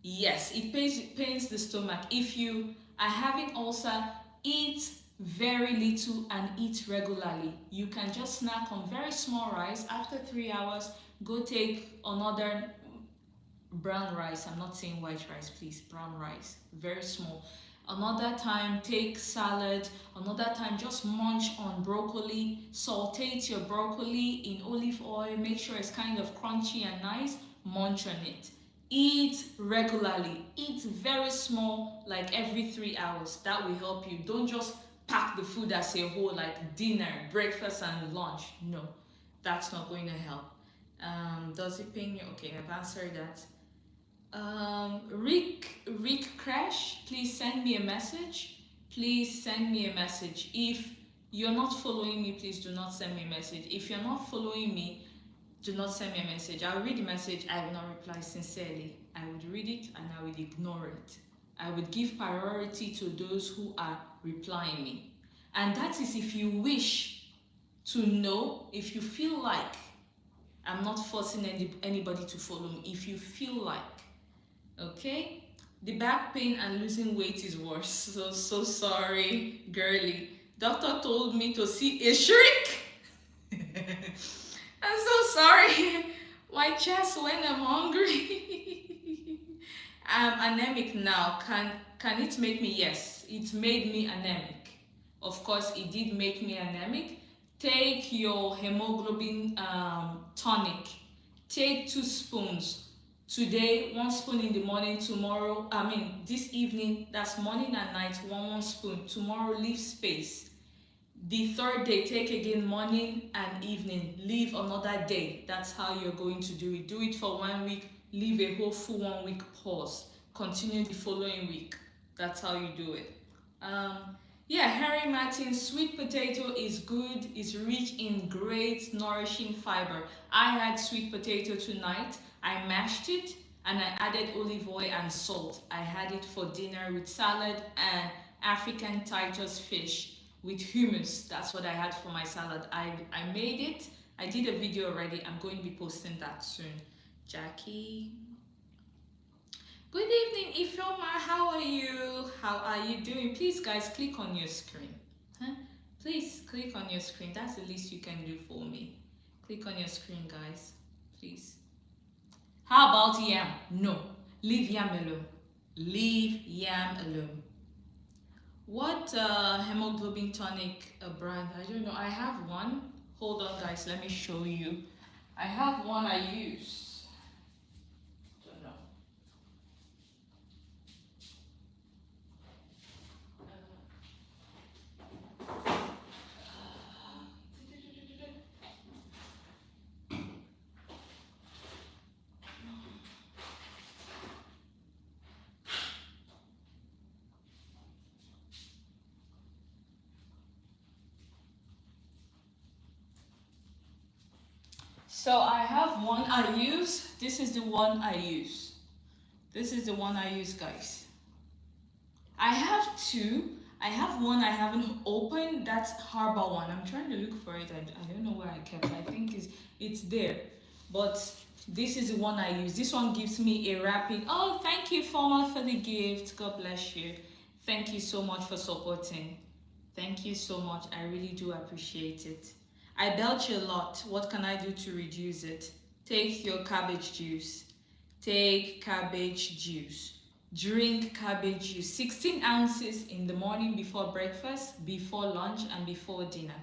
Yes, it pains the stomach. If you are having ulcer, eat very little and eat regularly. You can just snack on very small rice. After 3 hours, go take another brown rice. I'm not saying white rice, please. Brown rice, very small. Another time, take salad. Another time, just munch on broccoli. Sauteate your broccoli in olive oil. Make sure it's kind of crunchy and nice. Munch on it. Eat regularly. Eat very small, like every 3 hours. That will help you. Don't just pack the food as a whole, like dinner, breakfast, and lunch. No, that's not going to help. Does it pain you? Okay, I've answered that. Rick Crash, please send me a message. Please send me a message. If you're not following me, please do not send me a message. If you're not following me, do not send me a message. I'll read the message. I will not reply sincerely. I would read it and I would ignore it. I would give priority to those who are replying me. And that is if you wish to know, if you feel like, I'm not forcing anybody to follow me. If you feel like, okay? The back pain and losing weight is worse. So sorry, girly. Doctor told me to see a shrink. I'm so sorry. My chest when I'm hungry. I'm anemic now. Can it make me? Yes, it made me anemic. Of course, it did make me anemic. Take your hemoglobin tonic. Take 2 spoons. Today, 1 spoon in the morning. Tomorrow, this evening, that's morning and night, one spoon. Tomorrow, leave space. The 3rd day, take again morning and evening. Leave another day. That's how you're going to do it. Do it for 1 week. Leave a whole full 1 week pause. Continue the following week. That's how you do it. Harry Martin, sweet potato is good. It's rich in great nourishing fiber. I had sweet potato tonight. I mashed it and I added olive oil and salt. I had it for dinner with salad and African Titus fish with hummus. That's what I had for my salad. I made it. I did a video already. I'm going to be posting that soon. Jackie. Good evening, Ifeoma. How are you? How are you doing? Please, guys, click on your screen. Huh? Please click on your screen. That's the least you can do for me. Click on your screen, guys. Please. How about yam? No. Leave yam alone. Leave yam alone. What hemoglobin tonic brand? I don't know. I have one. Hold on, guys. Let me show you. I have one I use. Don't know. So I have one I use. This is the one I use. This is the one I use, guys. I have two. I have one I haven't opened. That's Harbor one. I'm trying to look for it. I don't know where I kept it. I think it's there. But this is the one I use. This one gives me a rapid. Oh, thank you, Former, for the gift. God bless you. Thank you so much for supporting. Thank you so much. I really do appreciate it. I belch a lot. What can I do to reduce it? Take your cabbage juice. Take cabbage juice. Drink cabbage juice. 16 ounces in the morning before breakfast, before lunch, and before dinner.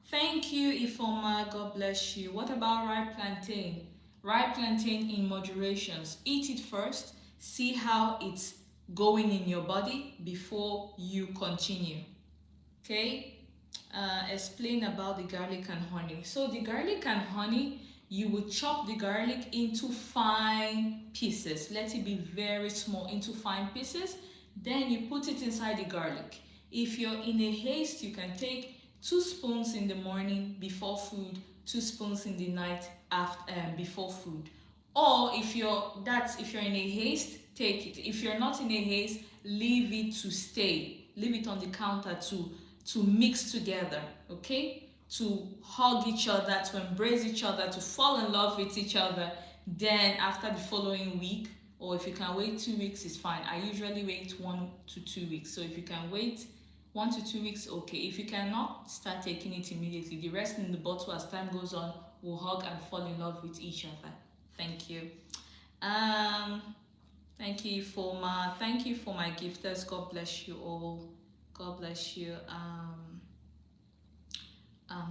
Thank you, Ifoma. God bless you. What about ripe plantain? Ripe plantain in moderations. Eat it first. See how it's going in your body before you continue. Okay? Explain about the garlic and honey. So the garlic and honey, you would chop the garlic into fine pieces. Let it be very small, into fine pieces. Then you put it inside the garlic. If you're in a haste, you can take 2 spoons in the morning before food, 2 spoons in the night after before food. Or if you're in a haste, take it. If you're not in a haste, leave it to stay. Leave it on the counter to mix together, okay? To hug each other, to embrace each other, to fall in love with each other. Then after the following week, or if you can wait 2 weeks, it's fine. I usually wait 1 to 2 weeks. So if you can wait 1 to 2 weeks, okay. If you cannot, start taking it immediately. The rest in the bottle as time goes on will hug and fall in love with each other. Thank you. Thank you for my gifters. God bless you all. God bless you.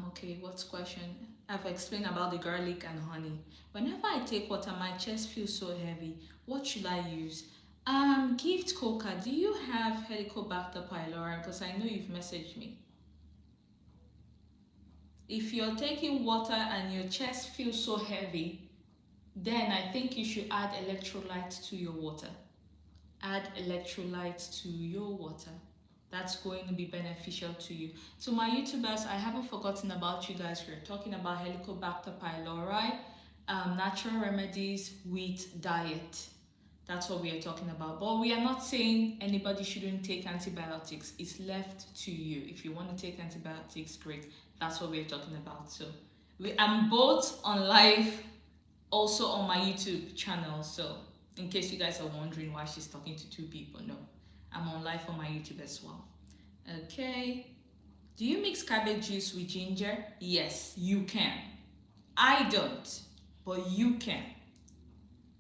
Okay, what's question? I've explained about the garlic and honey. Whenever I take water, my chest feels so heavy. What should I use? Gift Coca, do you have Helicobacter pylori? Because I know you've messaged me. If you're taking water and your chest feels so heavy, then I think you should add electrolytes to your water. Add electrolytes to your water. That's going to be beneficial to you. To my YouTubers, I haven't forgotten about you guys. We're talking about Helicobacter pylori, natural remedies with diet. That's what we are talking about. But we are not saying anybody shouldn't take antibiotics. It's left to you. If you want to take antibiotics, great. That's what we're talking about. So I'm both on live, also on my YouTube channel. So in case you guys are wondering why she's talking to 2 people, no. I'm on live on my YouTube as well. Okay. Do you mix cabbage juice with ginger? Yes, you can. I don't, but you can.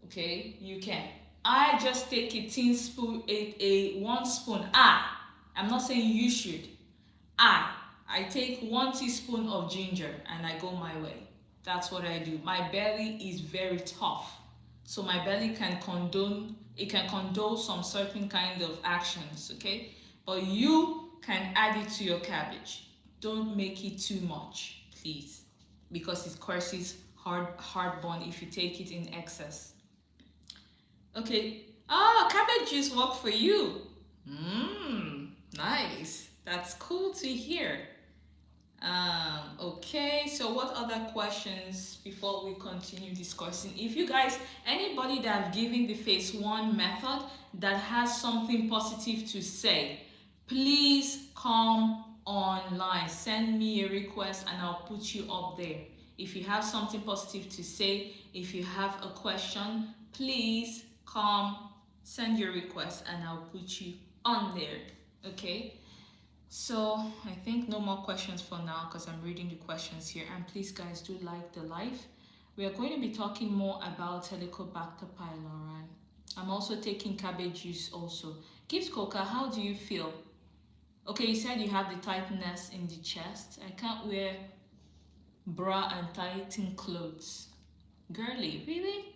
Okay, you can. I just take a teaspoon, a 1 spoon. I'm not saying you should. I take 1 teaspoon of ginger and I go my way. That's what I do. My belly is very tough. So my belly can condone some certain kind of actions, okay? But you can add it to your cabbage. Don't make it too much, please, because it causes heartburn if you take it in excess. Okay. Cabbage juice work for you. Nice. That's cool to hear. Okay, so what other questions before we continue discussing? If you guys, anybody that have given the phase 1 method that has something positive to say, please come online. Send me a request and I'll put you up there. If you have something positive to say, If you have a question, please come, send your request, and I'll put you on there. Okay? So I think no more questions for now because I'm reading the questions here. And please, guys, do like the live. We are going to be talking more about Helicobacter pylori. I'm also taking cabbage juice also. Gift Coca, how do you feel? Okay, you said you have the tightness in the chest. I can't wear bra and tighten clothes. Girly, really?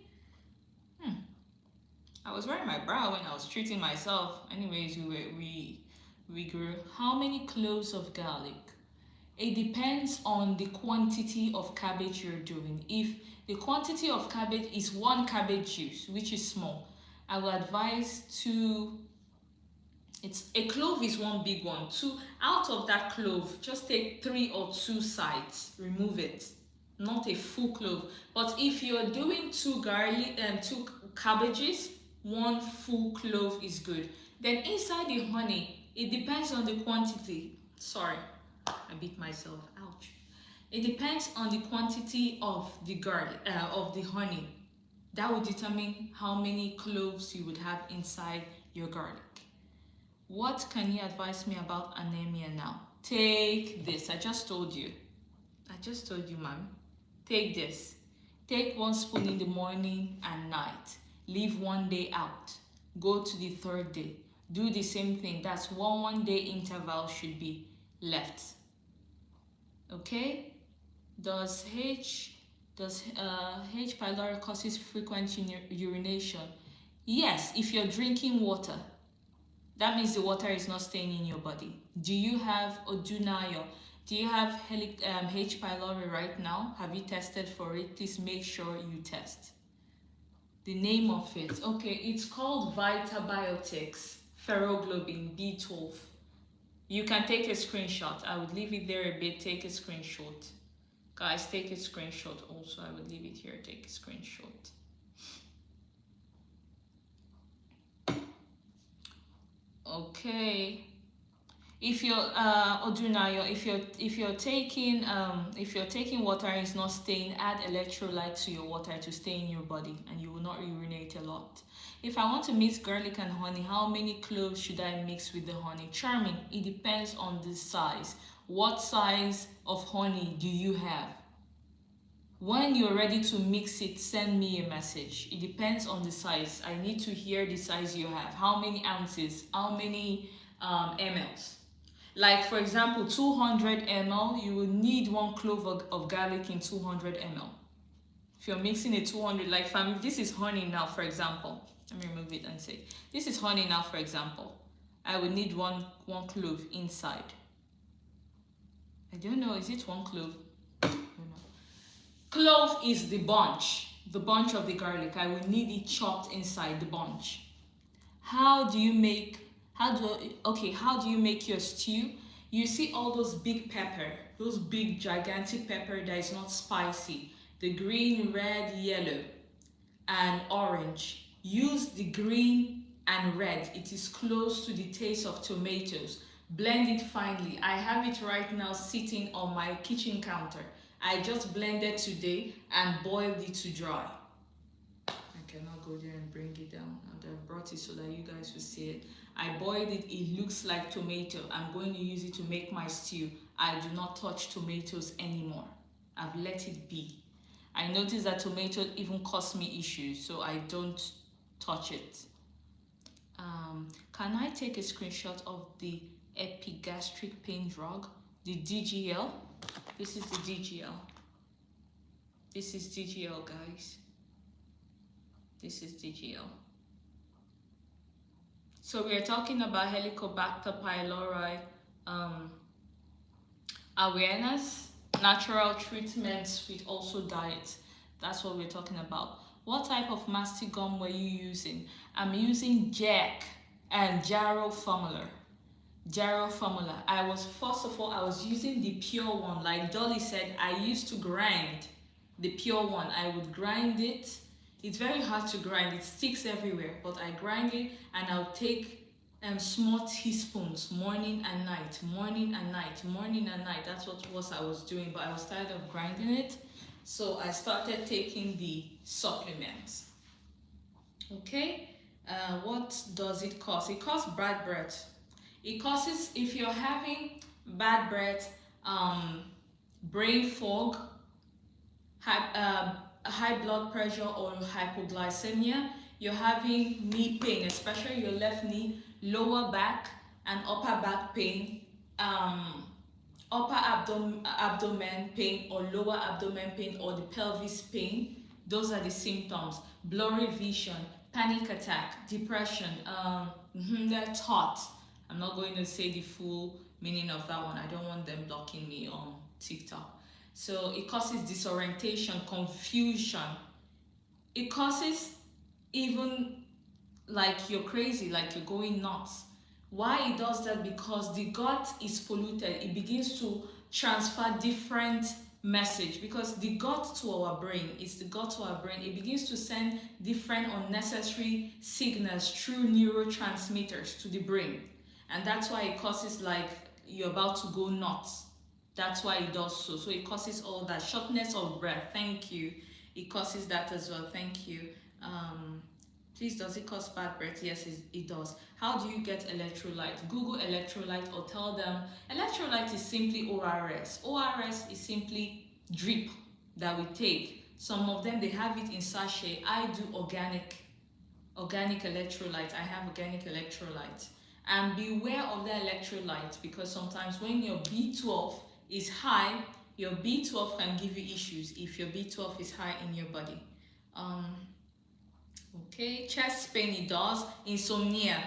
I was wearing my bra when I was treating myself. Anyways, we grew. How many cloves of garlic? It depends on the quantity of cabbage you're doing. If the quantity of cabbage is 1 cabbage juice, which is small, I will advise a clove is 1 big one. 2 out of that clove, just take 3 or 2 sides, remove it, not a full clove. But if you're doing 2 garlic and 2 cabbages, 1 full clove is good. Then inside the honey, it depends on the quantity. Sorry, I beat myself. Ouch. It depends on the quantity of the garlic, of the honey. That will determine how many cloves you would have inside your garlic. What can you advise me about anemia now? Take this. I just told you, ma'am. Take this. Take 1 spoon in the morning and night. Leave 1 day out. Go to the 3rd day. Do the same thing. That's 1 day interval should be left. Okay? Does H. pylori causes frequent urination? Yes, if you're drinking water. That means the water is not staying in your body. Do you have odunayo? Do you have H. pylori right now? Have you tested for it? Please make sure you test. The name of it. Okay, it's called Vitabiotics Ferroglobin B12. You can take a screenshot. I would leave it there a bit. Take a screenshot. Guys, take a screenshot also. I would leave it here. Take a screenshot. Okay. If you're odunayo, if you're taking water and it's not staying, add electrolyte to your water to stay in your body, and you will not urinate a lot. If I want to mix garlic and honey, how many cloves should I mix with the honey? Charming, it depends on the size. What size of honey do you have? When you're ready to mix it, send me a message. It depends on the size. I need to hear the size you have. How many ounces? How many mLs? Like for example, 200 ml, you will need 1 clove of garlic in 200 ml. If you're mixing a 200, like this is honey now, for example. Let me remove it and say, this is honey now, for example. I would need one clove inside. I don't know, is it 1 clove? I don't know. Clove is the bunch of the garlic. I will need it chopped inside the bunch. How do you make your stew? You see all those big pepper, those big gigantic pepper that is not spicy, the green, red, yellow, and orange. Use the green and red. It is close to the taste of tomatoes. Blend it finely. I have it right now sitting on my kitchen counter. I just blended today and boiled it to dry. I cannot go there and bring it down. I've brought it so that you guys will see it. I boiled it. It looks like tomato. I'm going to use it to make my stew. I do not touch tomatoes anymore. I've let it be. I noticed that tomatoes even cause me issues, so I don't touch it. Can I take a screenshot of the epigastric pain drug, the DGL? This is the DGL. This is DGL, guys. This is DGL. So we are talking about Helicobacter pylori awareness, natural treatments with also diet. That's what we're talking about. What type of mastic gum were you using? I'm using Jack and Jarrow Formula. I was using the pure one. Like Dolly said, I used to grind the pure one. I would grind it. It's very hard to grind. It sticks everywhere, but I grind it and I'll take small teaspoons morning and night. That's what I was doing, but I was tired of grinding it. So I started taking the supplements. Okay, what does it cause? It causes bad breath. It causes, if you're having bad breath, brain fog, high blood pressure or hypoglycemia, you're having knee pain, especially your left knee, lower back and upper back pain, upper abdomen pain or lower abdomen pain or the pelvis pain. Those are the symptoms. Blurry vision, panic attack, depression, that's hot. I'm not going to say the full meaning of that one. I don't want them blocking me on TikTok. So it causes disorientation, confusion. It causes even like you're crazy, like you're going nuts. Why it does that? Because the gut is polluted. It begins to transfer different message, because the gut to our brain is the gut to our brain. It begins to send different unnecessary signals through neurotransmitters to the brain, and that's why it causes like you're about to go nuts. That's why it does so. So it causes all that. Shortness of breath. Thank you. It causes that as well. Thank you. Please, does it cause bad breath? Yes, it does. How do you get electrolyte? Google electrolyte or tell them electrolyte is simply ORS. ORS is simply drip that we take. Some of them, they have it in sachet. I do organic electrolyte. I have organic electrolyte. And beware of the electrolyte, because sometimes when your B12 is high, your B12 can give you issues if your B12 is high in your body. Okay, chest pain, it does. Insomnia,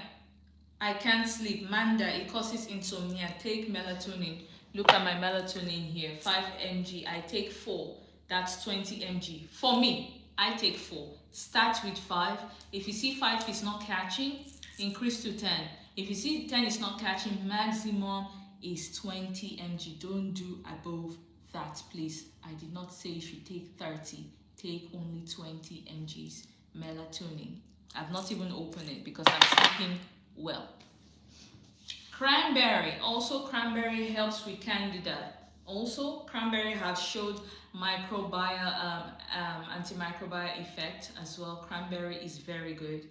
I can't sleep. Manda, it causes insomnia. Take melatonin. Look at my melatonin here, 5 mg. I take 4. That's 20 mg. For me, I take 4. Start with 5. If you see 5 is not catching, increase to 10. If you see 10 is not catching, maximum is 20 mg. Don't do above that, please. I did not say you should take 30. Take only 20 mgs melatonin. I've not even opened it because I'm sleeping well. Cranberry. Also, cranberry helps with candida. Also, cranberry has showed microbial antimicrobial effect as well. Cranberry is very good.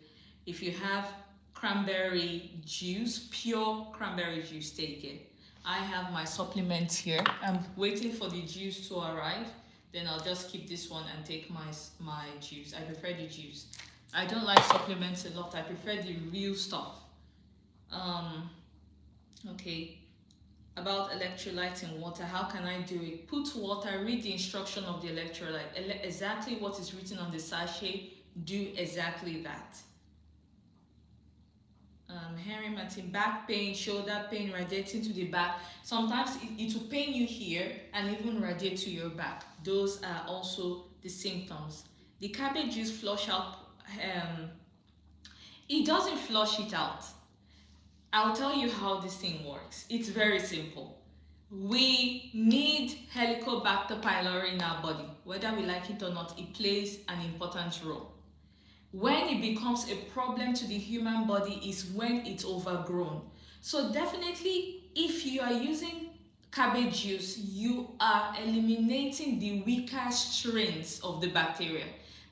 If you have cranberry juice, pure cranberry juice, take it. I have my supplements here. I'm waiting for the juice to arrive. Then I'll just keep this one and take my juice. I prefer the juice. I don't like supplements a lot. I prefer the real stuff. Okay. About electrolytes in water, how can I do it? Put water, read the instruction of the electrolyte. Exactly what is written on the sachet, do exactly that. Henry Martin, back pain, shoulder pain, radiating to the back. Sometimes it will pain you here and even radiate to your back. Those are also the symptoms. The cabbage juice flush out, it doesn't flush it out. I'll tell you how this thing works. It's very simple. We need Helicobacter pylori in our body. Whether we like it or not, it plays an important role. When it becomes a problem to the human body is when it's overgrown. So definitely, if you are using cabbage juice, you are eliminating the weaker strains of the bacteria.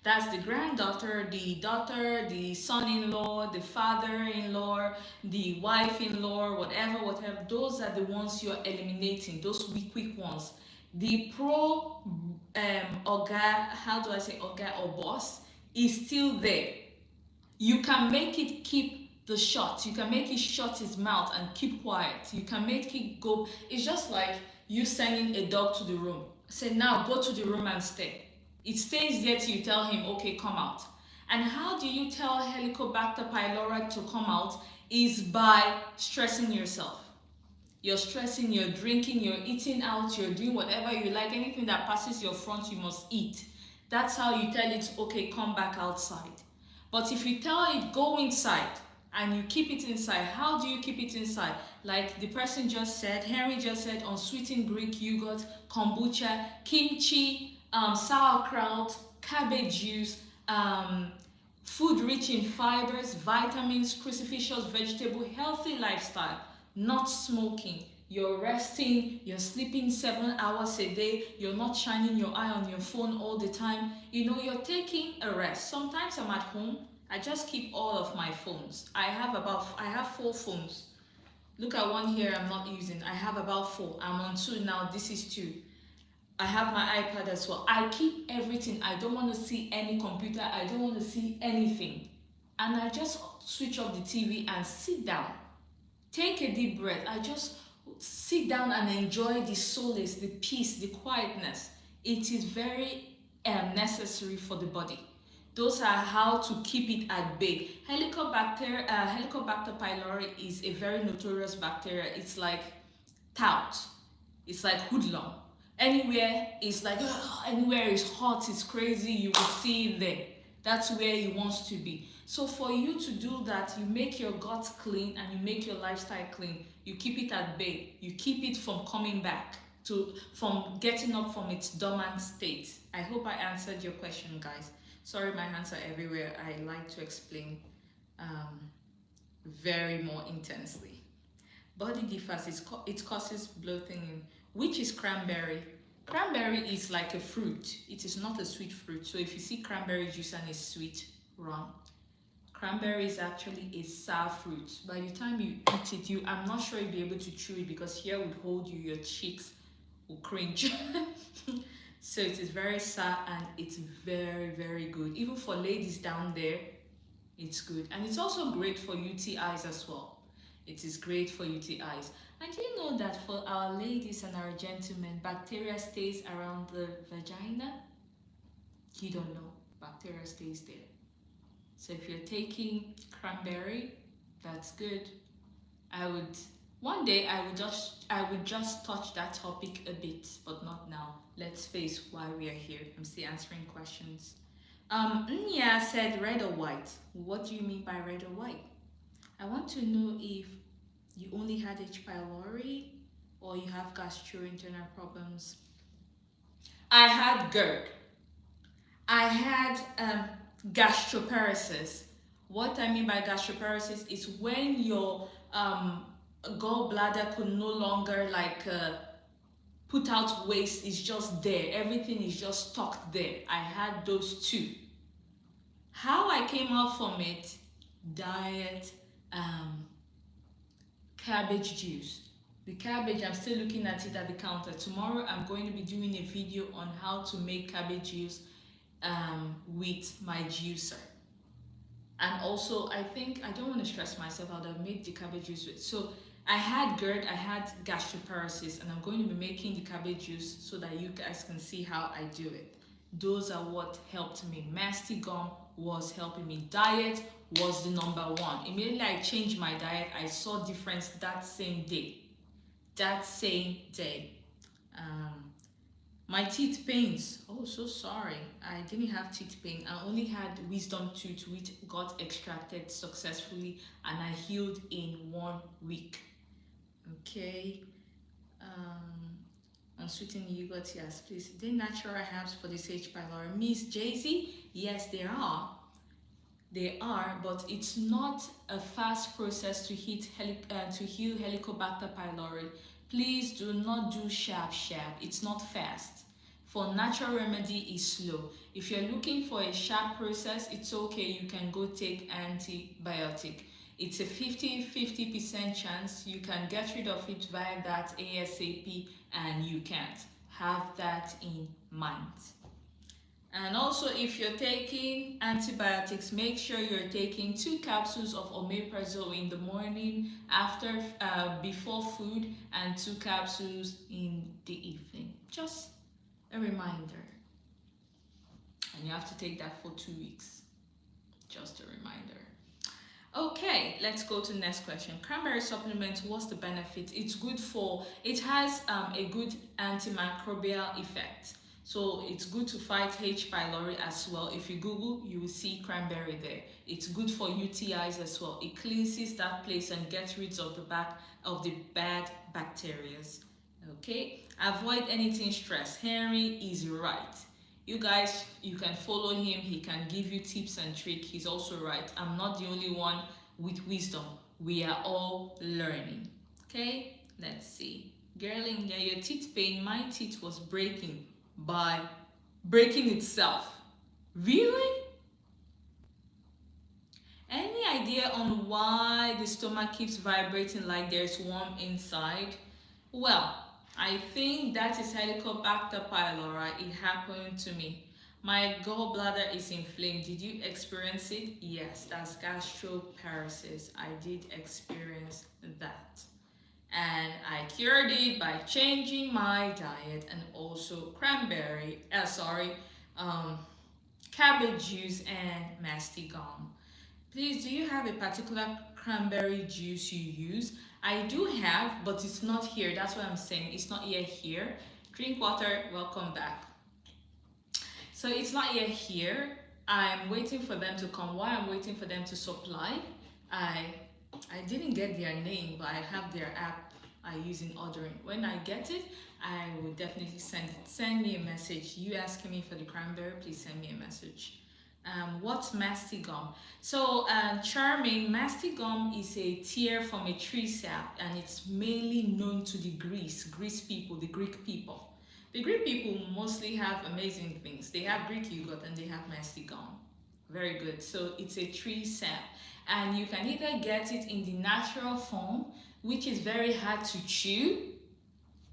That's the granddaughter, the daughter, the son-in-law, the father-in-law, the wife-in-law, whatever. Those are the ones you're eliminating, those weak ones. The oga or boss is still there. You can make it keep the shot. You can make it shut his mouth and keep quiet. You can make it go. It's just like you sending a dog to the room. Say, now go to the room and stay. It stays there till you tell him, okay, come out. And how do you tell Helicobacter pylori to come out? Is by stressing yourself. You're stressing, you're drinking, you're eating out, you're doing whatever you like. Anything that passes your front, you must eat. That's how you tell it, okay, come back outside. But if you tell it, go inside, and you keep it inside, how do you keep it inside? Like the person just said, Henry just said, unsweetened Greek yogurt, kombucha, kimchi, sauerkraut, cabbage juice, food rich in fibers, vitamins, cruciferous vegetable, healthy lifestyle, not smoking. you're resting, you're sleeping 7 hours a day, you're not shining your eye on your phone all the time, you're taking a rest. Sometimes I'm at home, I just keep all of my phones. I have 4 phones. Look at one here I'm not using. I have about 4. I'm on 2 now. This is 2. I have my iPad as well. I keep everything. I don't want to see any computer. I don't want to see anything. And I just switch off the TV and sit down. Take a deep breath. I just sit down and enjoy the solace, the peace, the quietness. It is very necessary for the body. Those are how to keep it at bay. Helicobacter pylori is a very notorious bacteria. It's like tout. It's like hoodlum. Anywhere is like, anywhere is hot, it's crazy, you will see it there. That's where he wants to be. So for you to do that, you make your gut clean and you make your lifestyle clean. You keep it at bay. You keep it from coming back, from getting up from its dormant state. I hope I answered your question, guys. Sorry, my hands are everywhere. I like to explain very more intensely. Body differs. It causes bloating. Which is cranberry? Cranberry is like a fruit. It is not a sweet fruit. So if you see cranberry juice and it's sweet, wrong. Cranberry is actually a sour fruit. By the time you eat it, I'm not sure you'll be able to chew it because here would hold you, your cheeks will cringe. So it is very sour and it's very, very good. Even for ladies down there, it's good. And it's also great for UTIs as well. It is great for UTIs. And do you know that for our ladies and our gentlemen, bacteria stays around the vagina? You don't know. Bacteria stays there. So if you're taking cranberry, that's good. One day I would just touch that topic a bit, but not now. Let's face why we are here. I'm still answering questions. Nya said red or white. What do you mean by red or white? I want to know if you only had H. pylori or you have gastrointestinal problems. I had GERD. I had gastroparesis. What I mean by gastroparesis is when your gallbladder could no longer put out waste, is just there. Everything is just stuck there. I had those 2. How I came out from it, diet, cabbage juice. The cabbage, I'm still looking at it at the counter. Tomorrow I'm going to be doing a video on how to make cabbage juice with my juicer. And also, I think I don't want to stress myself out. I've made the cabbage juice with. So I had GERD, I had gastroparesis, and I'm going to be making the cabbage juice so that you guys can see how I do it. Those are what helped me. Masty gum was helping me. Diet was the number 1. Immediately I changed my diet, I saw difference that same day. My teeth pains. Oh, so sorry. I didn't have teeth pain. I only had wisdom tooth which got extracted successfully and I healed in 1 week. Okay. Unsweetened yogurt, yes, please. Are there natural herbs for this H. pylori? Miss Jay-Z? Yes, there are. They are, but it's not a fast process to heal Helicobacter pylori. Please do not do sharp. It's not fast. For natural remedy is slow. If you're looking for a sharp process, it's okay. You can go take antibiotic. It's a 50% chance you can get rid of it via that ASAP, and you can't. Have that in mind. And also, if you're taking antibiotics, make sure you're taking 2 capsules of omeprazole in the morning before food, and 2 capsules in the evening. Just a reminder. And you have to take that for 2 weeks. Just a reminder. Okay, let's go to the next question. Cranberry supplement, what's the benefit? It has a good antimicrobial effect. So it's good to fight H. pylori as well. If you Google, you will see cranberry there. It's good for UTIs as well. It cleanses that place and gets rid of the bad bacteria. Okay, avoid anything stress. Henry is right. You guys, you can follow him. He can give you tips and tricks. He's also right. I'm not the only one with wisdom. We are all learning. Okay, Let's see. Girling, yeah, your teeth pain. My teeth was breaking by breaking itself. Really? Any idea on why the stomach keeps vibrating like there's warm inside? Well, I think that is Helicobacter pylori. It happened to me. My gallbladder is inflamed. Did you experience it? Yes, that's gastroparesis. I did experience that. And I cured it by changing my diet and also cabbage juice and masticum. Please, do you have a particular cranberry juice you use? I do have, but it's not here. That's what I'm saying. It's not yet here. Drink water. Welcome back. So it's not yet here. I'm waiting for them to come. While I'm waiting for them to supply, I I didn't get their name, but I have their app I use in ordering. When I get it, I will definitely send it. Send me a message. You asking me for the cranberry, please send me a message. What's mastigum? So, charming, mastigum is a tear from a tree sap, and it's mainly known to the Greece people, the Greek people. The Greek people mostly have amazing things. They have Greek yogurt and they have mastigum. Very good. So it's a tree sap, and you can either get it in the natural form, which is very hard to chew.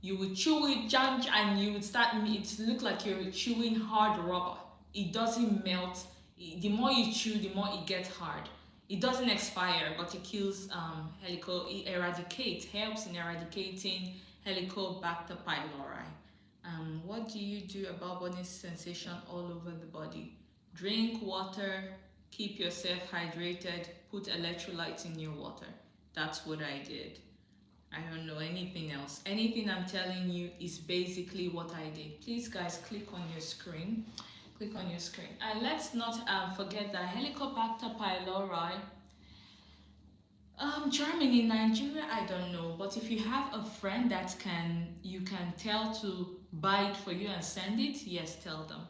You would chew it, and you would start. It look like you're chewing hard rubber. It doesn't melt. The more you chew, the more it gets hard. It doesn't expire, but it kills it helps in eradicating Helicobacter pylori. What do you do about burning sensation all over the body? Drink water, keep yourself hydrated, put electrolytes in your water. That's what I did. I don't know anything else. Anything I'm telling you is basically what I did. Please, guys, click on your screen. Click on your screen. And let's not forget that Helicobacter pylori, Germany, in Nigeria, I don't know. But if you have a friend that you can tell to buy it for you and send it, yes, tell them.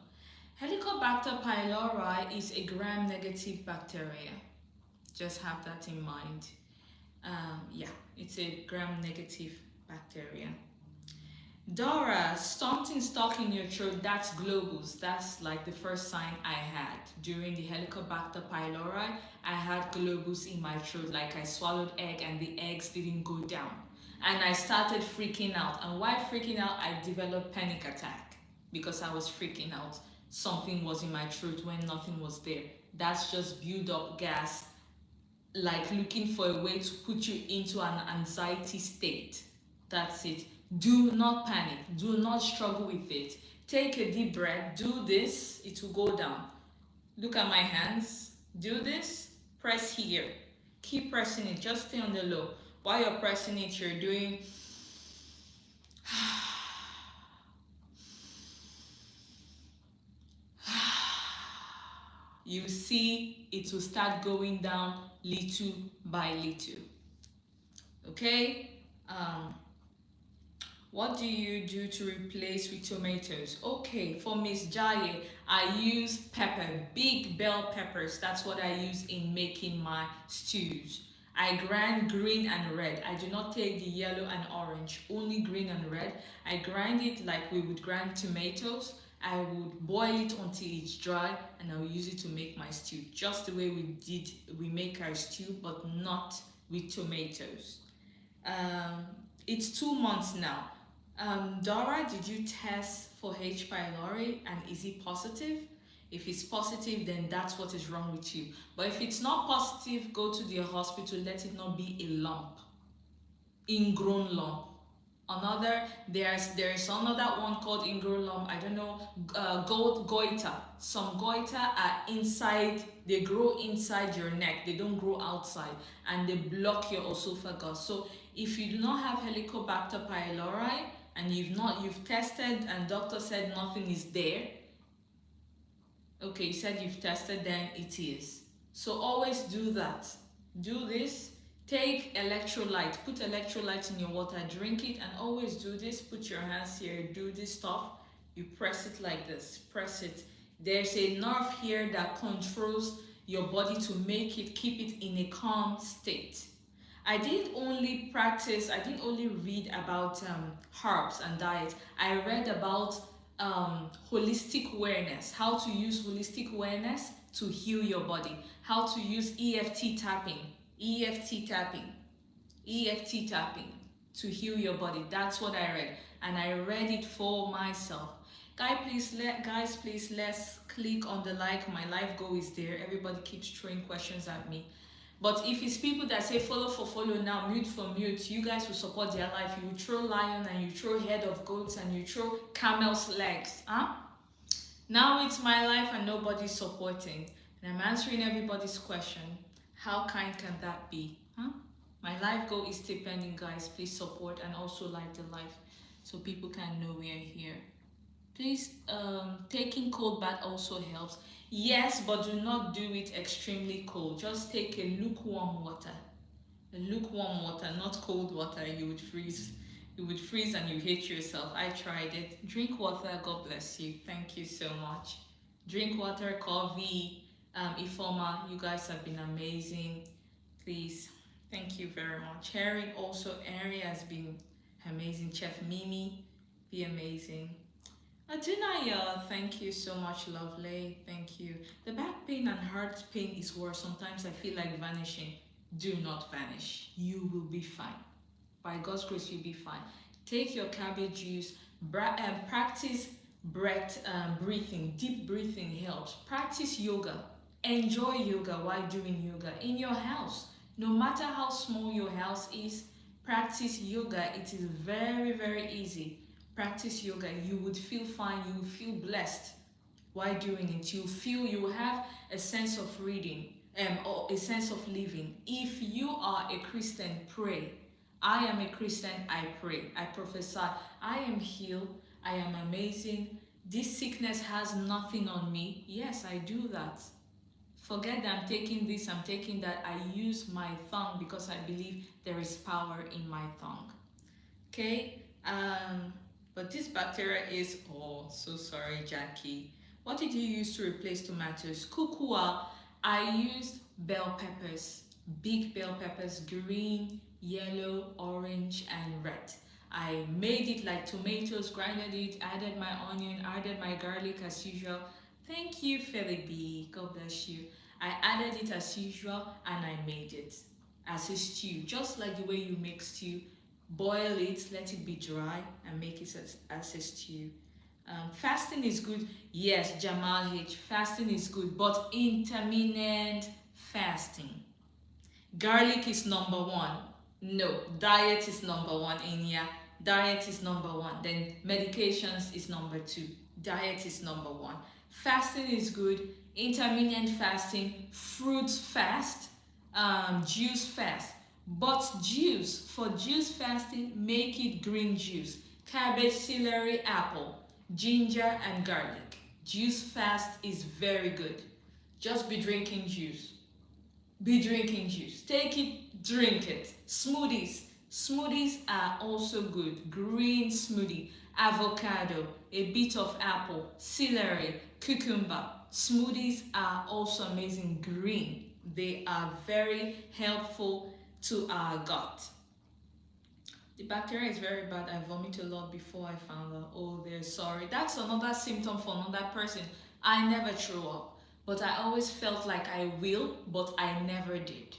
Helicobacter pylori is a gram-negative bacteria. Just have that in mind. Yeah, it's a gram-negative bacteria. Dora, something stuck in your throat, that's globus. That's like the first sign I had. During the Helicobacter pylori, I had globus in my throat, like I swallowed egg and the eggs didn't go down. And I started freaking out. And while freaking out, I developed panic attack because I was freaking out. Something was in my throat when nothing was there. That's just build up gas, like looking for a way to put you into an anxiety state. That's it. Do not panic. Do not struggle with it. Take a deep breath. Do this. It will go down. Look at my hands. Do this. Press here. Keep pressing it. Just stay on the low. While you're pressing it, you're doing you see it will start going down little by little. Okay? What do you do to replace with tomatoes? Okay, for Miss Jaye, I use pepper, big bell peppers. That's what I use in making my stews. I grind green and red. I do not take the yellow and orange, only green and red. I grind it like we would grind tomatoes. I would boil it until it's dry, and I will use it to make my stew, just the way we make our stew, but not with tomatoes. It's 2 months now. Dora, did you test for H. pylori, and is it positive? If it's positive, then that's what is wrong with you. But if it's not positive, go to the hospital. Let it not be a lump, ingrown lump. There's another one called ingrown lump. I don't know. Goiter. Some goiter are inside. They grow inside your neck. They don't grow outside, and they block your esophagus. So if you do not have Helicobacter pylori and you've tested and doctor said nothing is there. Okay, you said you've tested, then it is. So always do that. Do this. Take electrolyte. Put electrolyte in your water. Drink it, and always do this. Put your hands here. Do this stuff. You press it like this. Press it. There's a nerve here that controls your body to keep it in a calm state. I didn't only read about herbs and diet. I read about holistic awareness, how to use holistic awareness to heal your body, how to use EFT tapping, EFT tapping to heal your body. That's what I read, and I read it for myself. Guys, please let's click on the like. My live goal is there. Everybody keeps throwing questions at me. But if it's people that say follow for follow now, mute for mute, you guys will support their life. You will throw lion and you throw head of goats and you throw camel's legs. Huh? Now it's my life and nobody's supporting. And I'm answering everybody's question. How kind can that be? Huh? My live goal is still pending, guys. Please support and also like the live so people can know we are here. Please, taking cold bath also helps. Yes, but do not do it extremely cold. Just take a lukewarm water. A lukewarm water, not cold water. You would freeze. You would freeze and you hate yourself. I tried it. Drink water. God bless you. Thank you so much. Drink water. Coffee. Ifoma, you guys have been amazing. Please, thank you very much. Harry has been amazing. Chef Mimi, be amazing. Adinaya, thank you so much, lovely. Thank you. The back pain and heart pain is worse. Sometimes I feel like vanishing. Do not vanish. You will be fine. By God's grace, you'll be fine. Take your cabbage juice. Practice breathing. Deep breathing helps. Practice yoga. Enjoy yoga while doing yoga in your house. No matter how small your house is, practice yoga. It is very, very easy. Practice yoga. You would feel fine. You will feel blessed while doing it. You will have a sense of reading or a sense of living. If you are a Christian, pray. I am a Christian, I pray. I prophesy. I am healed. I am amazing. This sickness has nothing on me. Yes, I do that. Forget that I'm taking this, I'm taking that. I use my tongue because I believe there is power in my tongue. Okay? But this bacteria is, oh, so sorry, Jackie. What did you use to replace tomatoes? Kukua. I used bell peppers, big bell peppers, green, yellow, orange, and red. I made it like tomatoes, grinded it, added my onion, added my garlic as usual. Thank you, Philippi. God bless you. I added it as usual and I made it as a stew, just like the way you make stew. Boil it, let it be dry, and make it as a stew. Fasting is good. Yes, Jamal H. Fasting is good, but intermittent fasting. Garlic is number one. No, diet is number one, Inya. Diet is number one. Then medications is number two. Diet is number one. Fasting is good. Intermittent fasting, fruits fast, juice fast. But for juice fasting, make it green juice. Cabbage, celery, apple, ginger, and garlic. Juice fast is very good. Just be drinking juice. Be drinking juice. Take it, drink it. Smoothies. Smoothies are also good. Green smoothie, avocado, a bit of apple, celery, cucumber. Smoothies are also amazing. Green. They are very helpful to our gut. The bacteria is very bad. I vomit a lot before I found out. Oh, they're sorry. That's another symptom for another person. I never threw up, but I always felt like I will, but I never did.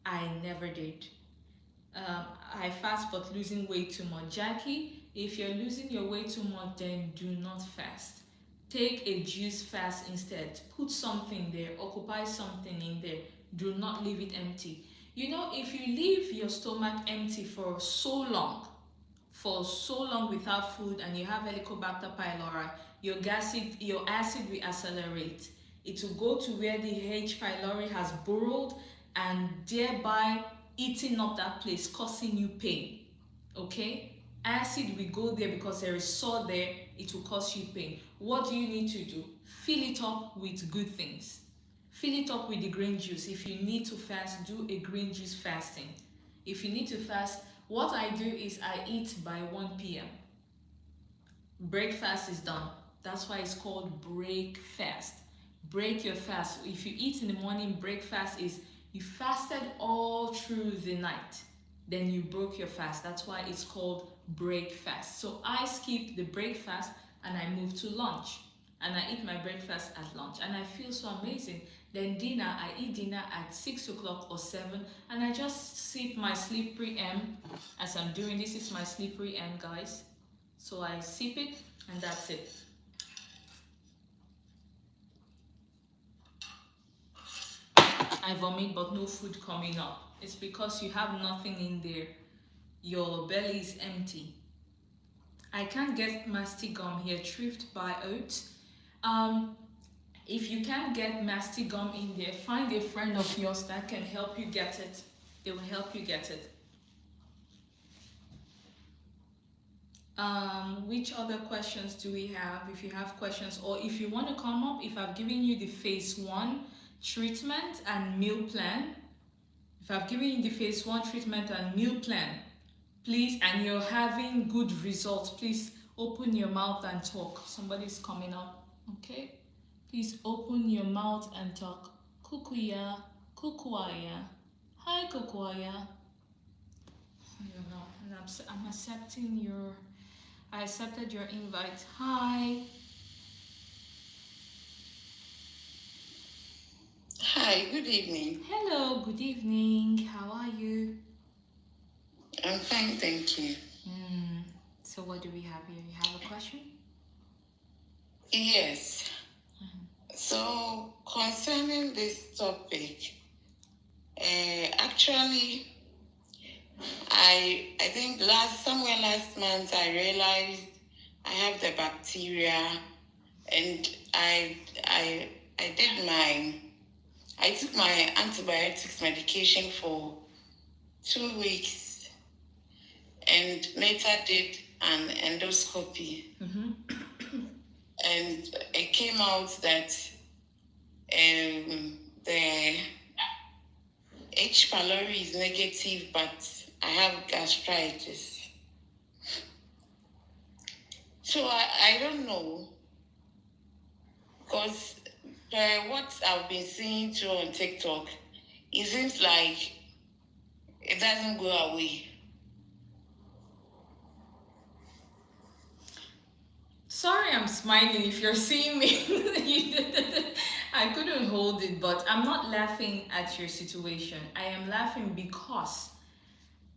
I never did. I fast but losing weight too much. Jackie, if you're losing your weight too much, then do not fast. Take a juice fast instead. Put something there, occupy something in there. Do not leave it empty. You know, if you leave your stomach empty for so long without food, and you have Helicobacter pylori, your acid will accelerate. It will go to where the H. pylori has burrowed and thereby eating up that place, causing you pain. Okay? Acid will go there because there is salt there, it will cause you pain. What do you need to do? Fill it up with good things. Fill it up with the green juice. If you need to fast, do a green juice fasting. If you need to fast, what I do is I eat by 1 p.m. Breakfast is done. That's why it's called break fast. Break your fast. If you eat in the morning, breakfast is You fasted all through the night. Then you broke your fast. That's why it's called break fast. So I skip the breakfast and I move to lunch. And I eat my breakfast at lunch. And I feel so amazing. Then dinner, I eat dinner at 6 o'clock or 7. And I just sip my slippery M as I'm doing this. Is my slippery M, guys. So I sip it and that's it. I vomit but no food coming up. It's because you have nothing in there. Your belly is empty. I can't get mastic gum here. Thrift by Oats. If you can't get mastic gum in there, find a friend of yours that can help you get it. They will help you get it. Which other questions do we have? If you have questions, or if you want to come up, if I've given you the phase 1 treatment and meal plan, if I've given you the phase 1 treatment and meal plan, please, and you're having good results, please open your mouth and talk. Somebody's coming up, okay? Please open your mouth and talk. Kukuya, Kukuaya. Hi, Kukuaya. I don't know. And I'm accepting your... I accepted your invite. Hi. Hi, good evening. Hello, good evening. How are you? I'm fine, thank you. So what do we have here? You have a question? Yes. So concerning this topic, actually, I think somewhere last month I realized I have the bacteria, and I took my antibiotics medication for 2 weeks, and later did an endoscopy. And it came out that the H. pylori is negative, but I have gastritis. So I don't know, because what I've been seeing too on TikTok, it seems like it doesn't go away. Sorry, I'm smiling. If you're seeing me, I couldn't hold it, but I'm not laughing at your situation. I am laughing because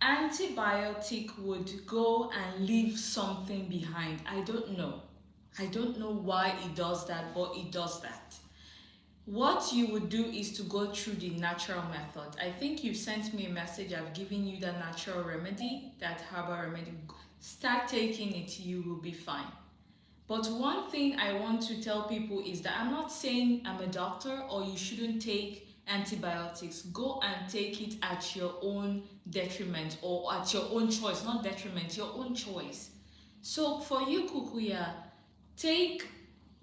antibiotic would go and leave something behind. I don't know. I don't know why it does that, but it does that. What you would do is to go through the natural method. I think you sent me a message. I've given you the natural remedy, that herbal remedy. Start taking it, you will be fine. But one thing I want to tell people is that I'm not saying I'm a doctor or you shouldn't take antibiotics. Go and take it at your own detriment or at your own choice, not detriment, your own choice. So for you, Kukuya, take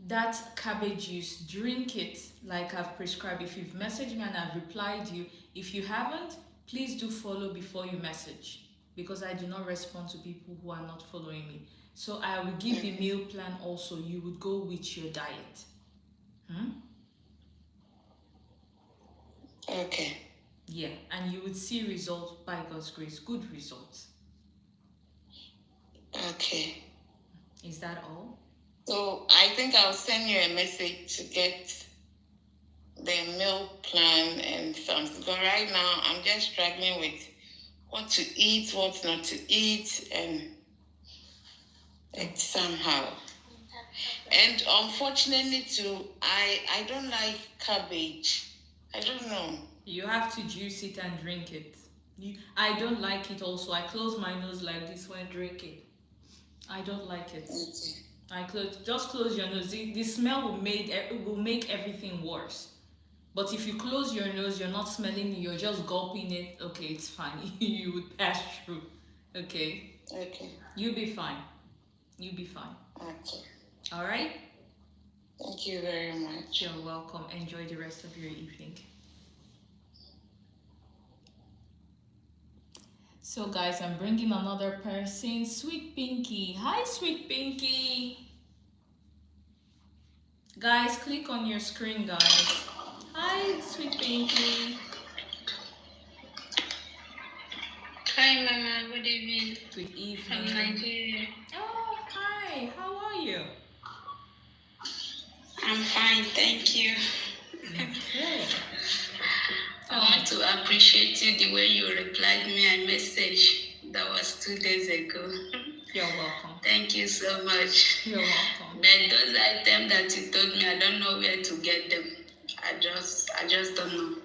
that cabbage juice, drink it like I've prescribed. If you've messaged me and I've replied you, if you haven't, please do follow before you message, because I do not respond to people who are not following me. So I will give the meal plan also. You would go with your diet. Okay. Yeah, and you would see results by God's grace, good results. Okay. Is that all? So I think I'll send you a message to get the meal plan and something. But right now I'm just struggling with what to eat, what not to eat, and it's somehow. And unfortunately too, I don't like cabbage. I don't know. You have to juice it and drink it. I don't like it also. I close my nose like this when drinking. I don't like it. Okay. Just close your nose. The smell will make everything worse. But if you close your nose, you're not smelling it, you're just gulping it, okay, it's fine. You would pass through. Okay? Okay. You'll be fine. You'll be fine. Okay. All right? Thank you very much. You're welcome. Enjoy the rest of your evening. So guys, I'm bringing another person, Sweet Pinky. Hi, Sweet Pinky. Guys, click on your screen, guys. Hi, Sweet Pinky. Hi, Mama. Good evening. Good evening. From Nigeria. Oh, hi. How are you? I'm fine, thank you. Okay. I want to appreciate you the way you replied me a message that was 2 days ago. You're welcome. Thank you so much. You're welcome. But those items that you told me, I don't know where to get them. I just don't know.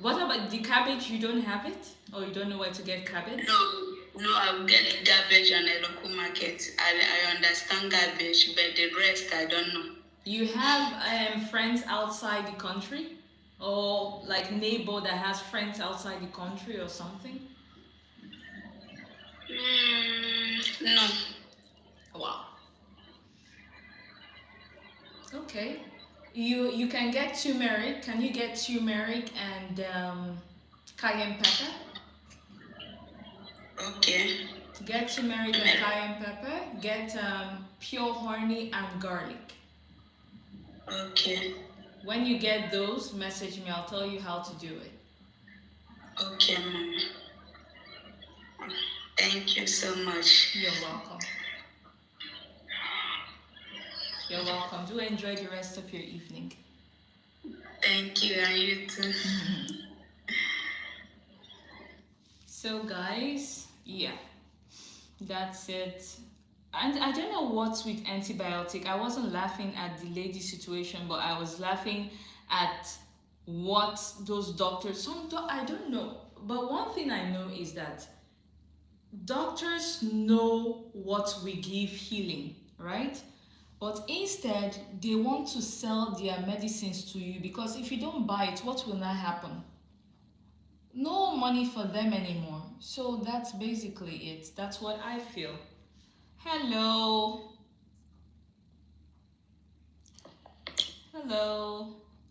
What about the cabbage? You don't have it? Or you don't know where to get cabbage? No, I'll get garbage on a local market. I understand garbage, but the rest I don't know. You have friends outside the country? Or like neighbor that has friends outside the country or something? No. Wow. Okay. You can get turmeric. Can you get turmeric and cayenne pepper? Okay. Get turmeric and cayenne pepper. Get pure honey and garlic. Okay. When you get those, message me. I'll tell you how to do it. Okay, Mama. Thank you so much. You're welcome. You're welcome. Do enjoy the rest of your evening. Thank you, and you too. So guys, yeah, that's it. And I don't know what's with antibiotic. I wasn't laughing at the lady situation, but I was laughing at what those doctors, I don't know. But one thing I know is that doctors know what we give healing, right? But instead, they want to sell their medicines to you, because if you don't buy it, what will not happen? No money for them anymore. So that's basically it. That's what I feel. Hello.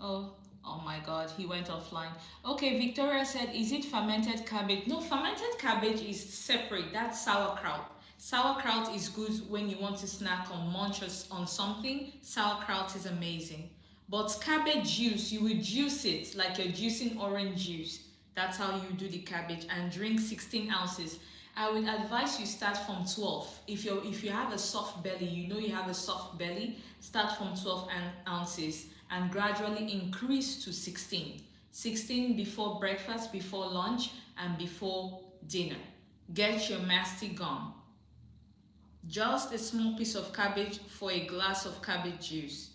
Oh my god, he went offline. Okay, Victoria said, is it fermented cabbage? No, fermented cabbage is separate. That's sauerkraut. Sauerkraut is good when you want to snack on munch on something. Sauerkraut is amazing. But cabbage juice, you will juice it like you're juicing orange juice. That's how you do the cabbage, and drink 16 ounces. I would advise you start from 12. If you have a soft belly, you know you have a soft belly, start from 12 ounces and gradually increase to 16. 16 before breakfast, before lunch, and before dinner. Get your mastic gum. Just a small piece of cabbage for a glass of cabbage juice.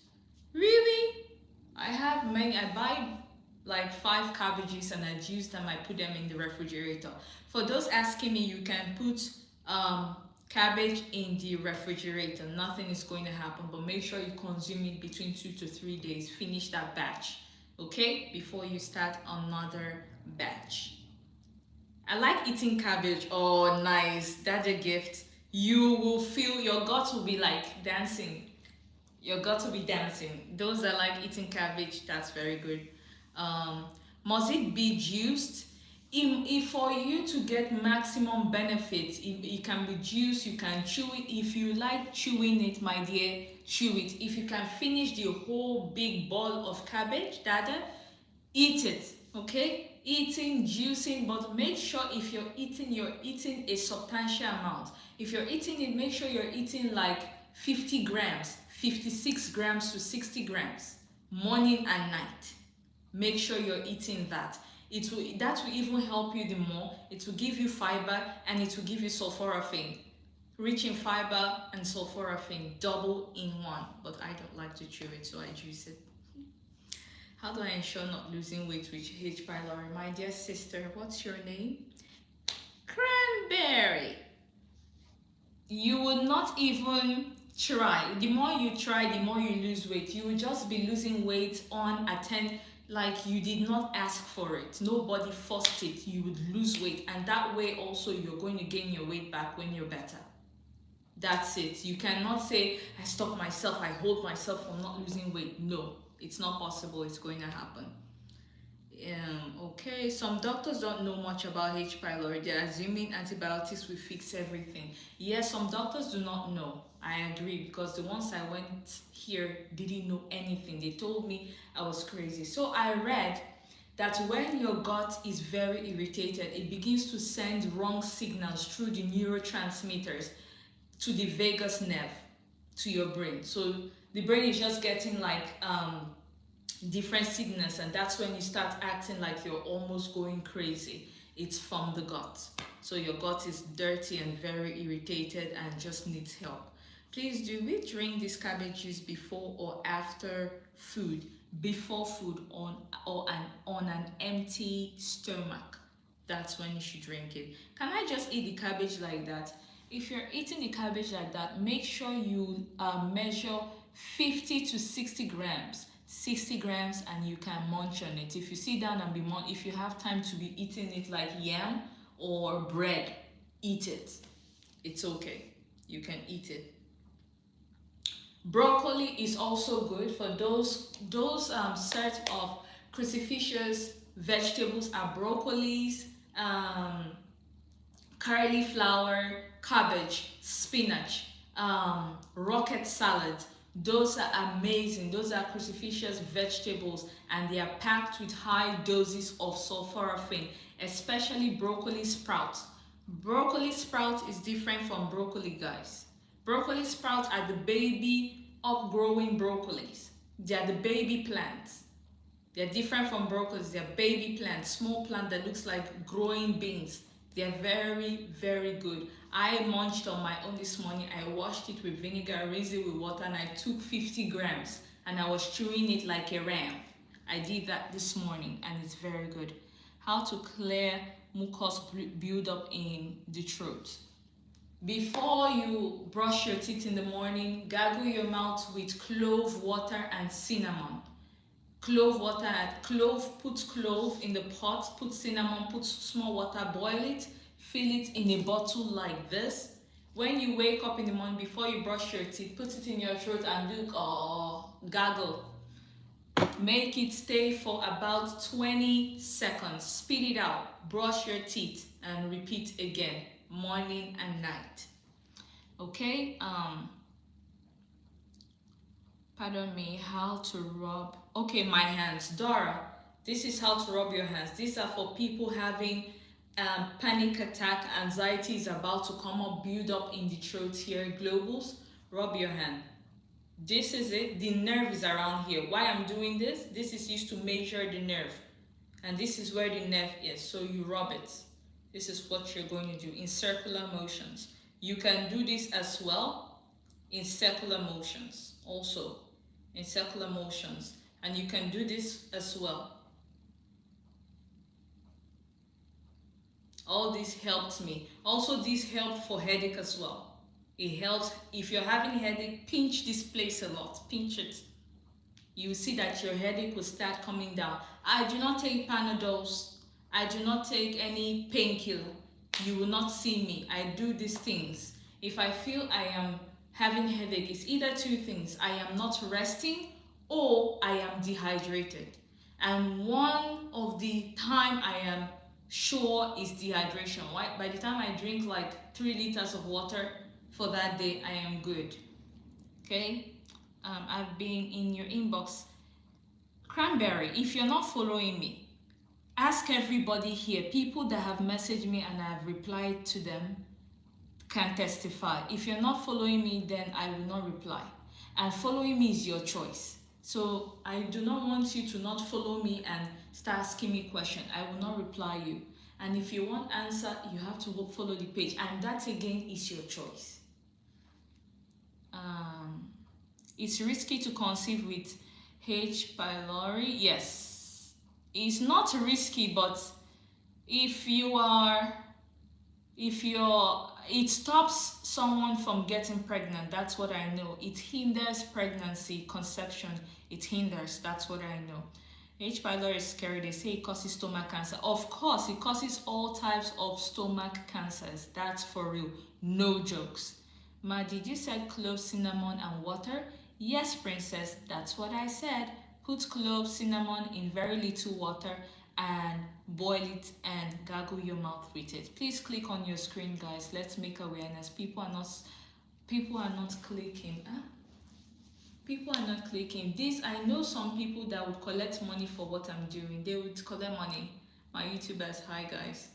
Really? I have many. I buy like 5 cabbages and I juice them. I put them in the refrigerator. For those asking me, you can put cabbage in the refrigerator. Nothing is going to happen, but make sure you consume it between 2 to 3 days. Finish that batch, okay, before you start another batch. I like eating cabbage. Oh, nice. That's a gift. You will feel, your gut will be like dancing. Your gut will be dancing. Those that like eating cabbage, that's very good. Must it be juiced? If for you to get maximum benefits, it can be juiced, you can chew it. If you like chewing it, my dear, chew it. If you can finish the whole big ball of cabbage, dada, eat it, okay? Eating, juicing, but make sure if you're eating a substantial amount. If you're eating it, make sure you're eating like 50 grams, 56 grams to 60 grams, morning and night. Make sure you're eating that. That will even help you the more. It will give you fiber and it will give you sulforaphane. Rich in fiber and sulforaphane, double in one. But I don't like to chew it, so I juice it. How do I ensure not losing weight with H. pylori? My dear sister, what's your name? Cranberry. You will not even try. The more you try, the more you lose weight. You will just be losing weight unattended, like you did not ask for it. Nobody forced it. You would lose weight, and that way also you're going to gain your weight back when you're better. That's it. You cannot say, I stop myself, I hold myself from not losing weight. No, it's not possible. It's going to happen. Okay, some doctors don't know much about H. pylori. They're assuming antibiotics will fix everything. Yes, some doctors do not know. I agree, because the ones I went here didn't know anything. They told me I was crazy. So I read that when your gut is very irritated, it begins to send wrong signals through the neurotransmitters to the vagus nerve, to your brain. So the brain is just getting like different signals, and that's when you start acting like you're almost going crazy. It's from the gut. So your gut is dirty and very irritated and just needs help. Please, do we drink this cabbage juice before or after food? Before food, on an empty stomach. That's when you should drink it. Can I just eat the cabbage like that? If you're eating the cabbage like that, make sure you measure 50 to 60 grams. 60 grams, and you can munch on it. If you sit down and if you have time to be eating it like yam or bread, eat it. It's okay. You can eat it. Broccoli is also good for those set of cruciferous vegetables are broccolis, cauliflower, cabbage, spinach, rocket salad. Those are amazing. Those are cruciferous vegetables, and they are packed with high doses of sulforaphane, especially broccoli sprouts. Broccoli sprout is different from broccoli, guys. Broccoli sprouts are the baby upgrowing broccolis. They are the baby plants. They're different from broccolis. They're baby plants, small plant that looks like growing beans. They're very, very good. I munched on my own this morning. I washed it with vinegar, rinsed it with water, and I took 50 grams and I was chewing it like a ram. I did that this morning and it's very good. How to clear mucus buildup in the throat. Before you brush your teeth in the morning, gargle your mouth with clove water and cinnamon. Clove water, put clove in the pot, put cinnamon, put small water, boil it, fill it in a bottle like this. When you wake up in the morning, before you brush your teeth, put it in your throat and do gargle. Make it stay for about 20 seconds. Spit it out, brush your teeth, and repeat again, morning and night. Okay, pardon me, how to rub. Okay, my hands. Dora, this is how to rub your hands. These are for people having panic attack, anxiety is about to come up, build up in the throat here, globals. Rub your hand. This is it. The nerve is around here. Why I'm doing this? This is used to measure the nerve. And this is where the nerve is. So you rub it. This is what you're going to do in circular motions. You can do this as well in circular motions. Also in circular motions. And you can do this as well. All this helped me. Also, this helped for headache as well. It helps if you're having headache, pinch this place a lot. Pinch it. You will see that your headache will start coming down. I do not take Panadols. I do not take any painkiller. You will not see me. I do these things. If I feel I am having headache, it's either two things. I am not resting or I am dehydrated. And one of the time I am sure is dehydration. Right? By the time I drink like 3 liters of water for that day, I am good. Okay? I've been in your inbox. Cranberry, if you're not following me, ask everybody here. People that have messaged me and I've replied to them can testify. If you're not following me, then I will not reply. And following me is your choice. So I do not want you to not follow me and start asking me questions. I will not reply you. And if you want answer, you have to follow the page. And that again is your choice. It's risky to conceive with H. pylori. Yes, it's not risky, but it stops someone from getting pregnant. That's what I know. It hinders pregnancy, conception. It hinders. That's what I know. H. pylori is scary. They say it causes stomach cancer. Of course, it causes all types of stomach cancers. That's for real. No jokes. Ma, did you say clove, cinnamon, and water? Yes, princess, that's what I said. Put clove, cinnamon in very little water and boil it and gargle your mouth with it. Please click on your screen, guys. Let's make awareness. People are not clicking. Huh? People are not clicking. This, I know some people that would collect money for what I'm doing. They would collect money. My YouTubers, hi guys.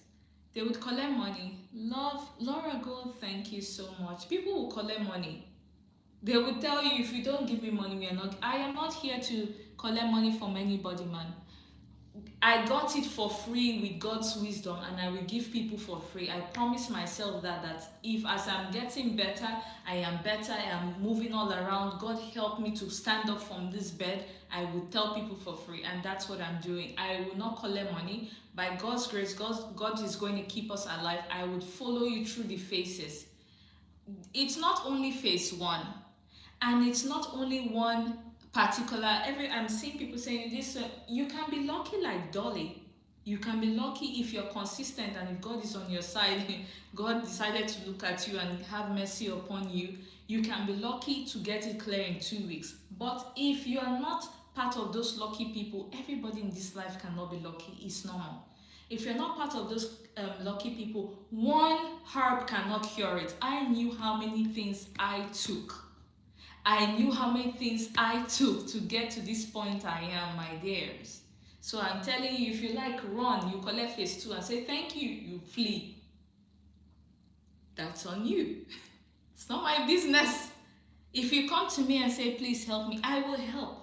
They would collect money. Love, Laura Gold, thank you so much. People will collect money. They would tell you, if you don't give me money, we are not. I am not here to collect money from anybody, man. I got it for free with God's wisdom, and I will give people for free. I promise myself that if, as I'm getting better, I am moving all around, God help me to stand up from this bed, I will tell people for free, and that's what I'm doing. I will not collect money. By God's grace, God is going to keep us alive. I would follow you through the phases. It's not only phase one, and it's not only one particular. I'm seeing people saying this. You can be lucky like Dolly. You can be lucky if you're consistent, and if God is on your side, God decided to look at you and have mercy upon you. You can be lucky to get it clear in 2 weeks. But if you are not part of those lucky people, everybody in this life cannot be lucky. It's normal. If you're not part of those lucky people, one herb cannot cure it. I knew how many things I took. I knew how many things I took to get to this point I am, my dears. So I'm telling you, if you like run, you collect phase 2 and say thank you, you flee. That's on you. It's not my business. If you come to me and say, please help me, I will help.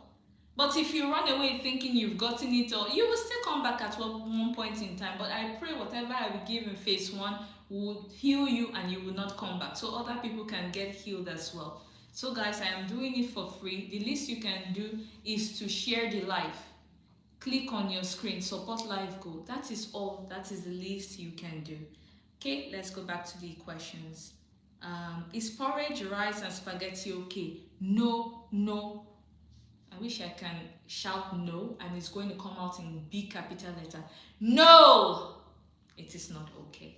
But if you run away thinking you've gotten it all, you will still come back at one point in time. But I pray whatever I will give in phase 1 will heal you and you will not come back, so other people can get healed as well. So guys, I am doing it for free. The least you can do is to share the live. Click on your screen, support Live Goal. That is all. That is the least you can do. Okay, let's go back to the questions. Is porridge, rice, and spaghetti okay? No, no. I wish I can shout no, and it's going to come out in big capital letter. No! It is not okay.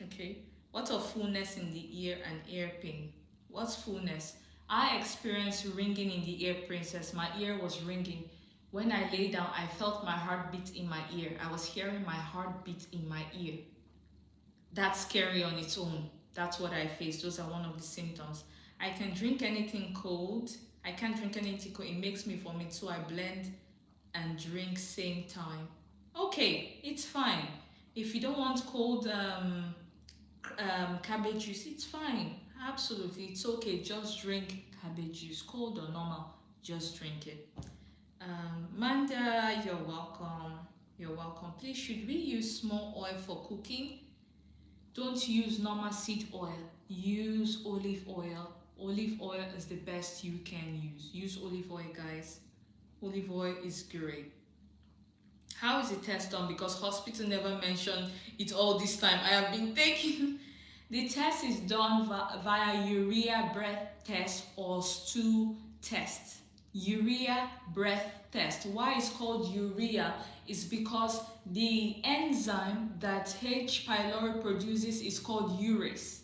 Okay. What of fullness in the ear and ear pain? What's fullness? I experienced ringing in the ear, princess. My ear was ringing. When I lay down, I felt my heartbeat in my ear. I was hearing my heartbeat in my ear. That's scary on its own. That's what I faced. Those are one of the symptoms. I can drink anything cold. I can't drink anything cold. It makes me vomit, so I blend and drink same time. Okay, it's fine. If you don't want cold cabbage juice, it's fine. Absolutely, it's okay. Just drink cabbage juice, cold or normal. Just drink it. Manda, you're welcome. You're welcome. Please, should we use small oil for cooking? Don't use normal seed oil. Use olive oil. Olive oil is the best you can use. Use olive oil, guys. Olive oil is great. How is the test done? Because hospital never mentioned it all this time. I have been taking. The test is done via urea breath test or stool test. Urea breath test. Why it's called urea is because the enzyme that H. pylori produces is called urease.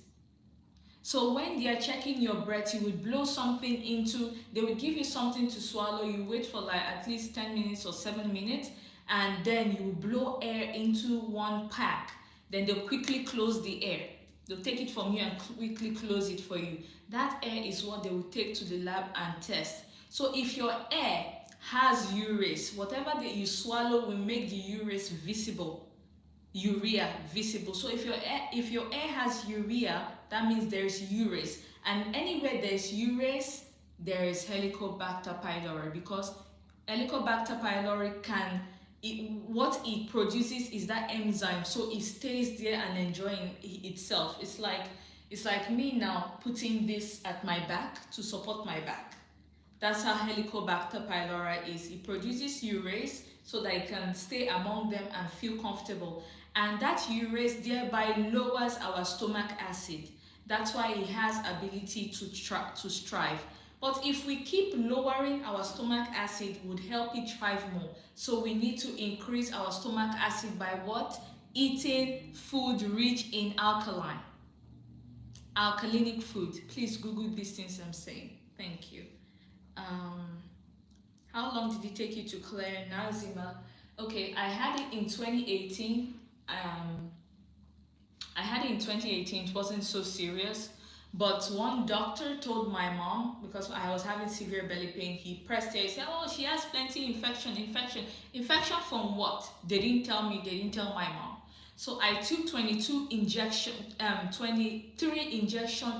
So when they are checking your breath, you would blow something into, they would give you something to swallow. You wait for like at least 10 minutes or 7 minutes, and then you blow air into one pack. Then they'll quickly close the air. They'll take it from you and quickly close it for you. That air is what they will take to the lab and test. So if your air has urease, whatever that you swallow will make the urease visible. Urea visible. So if your air has urea, that means there's urease. And anywhere there's urease, there is Helicobacter pylori, because Helicobacter pylori what it produces is that enzyme, so it stays there and enjoying itself. It's like me now putting this at my back to support my back. That's how Helicobacter pylori is. It produces urease so that it can stay among them and feel comfortable. And that urease thereby lowers our stomach acid. That's why it has ability to strive. But if we keep lowering our stomach acid, would help it thrive more. So we need to increase our stomach acid by what? Eating food rich in alkaline. Alkalinic food. Please Google these things I'm saying. Thank you. How long did it take you to clear Nazima? Okay, I had it in 2018. I had it in 2018. It wasn't so serious. But one doctor told my mom, because I was having severe belly pain, he pressed her. He said, "Oh, she has plenty infection from what?" They didn't tell me. They didn't tell my mom. So I took 23 injection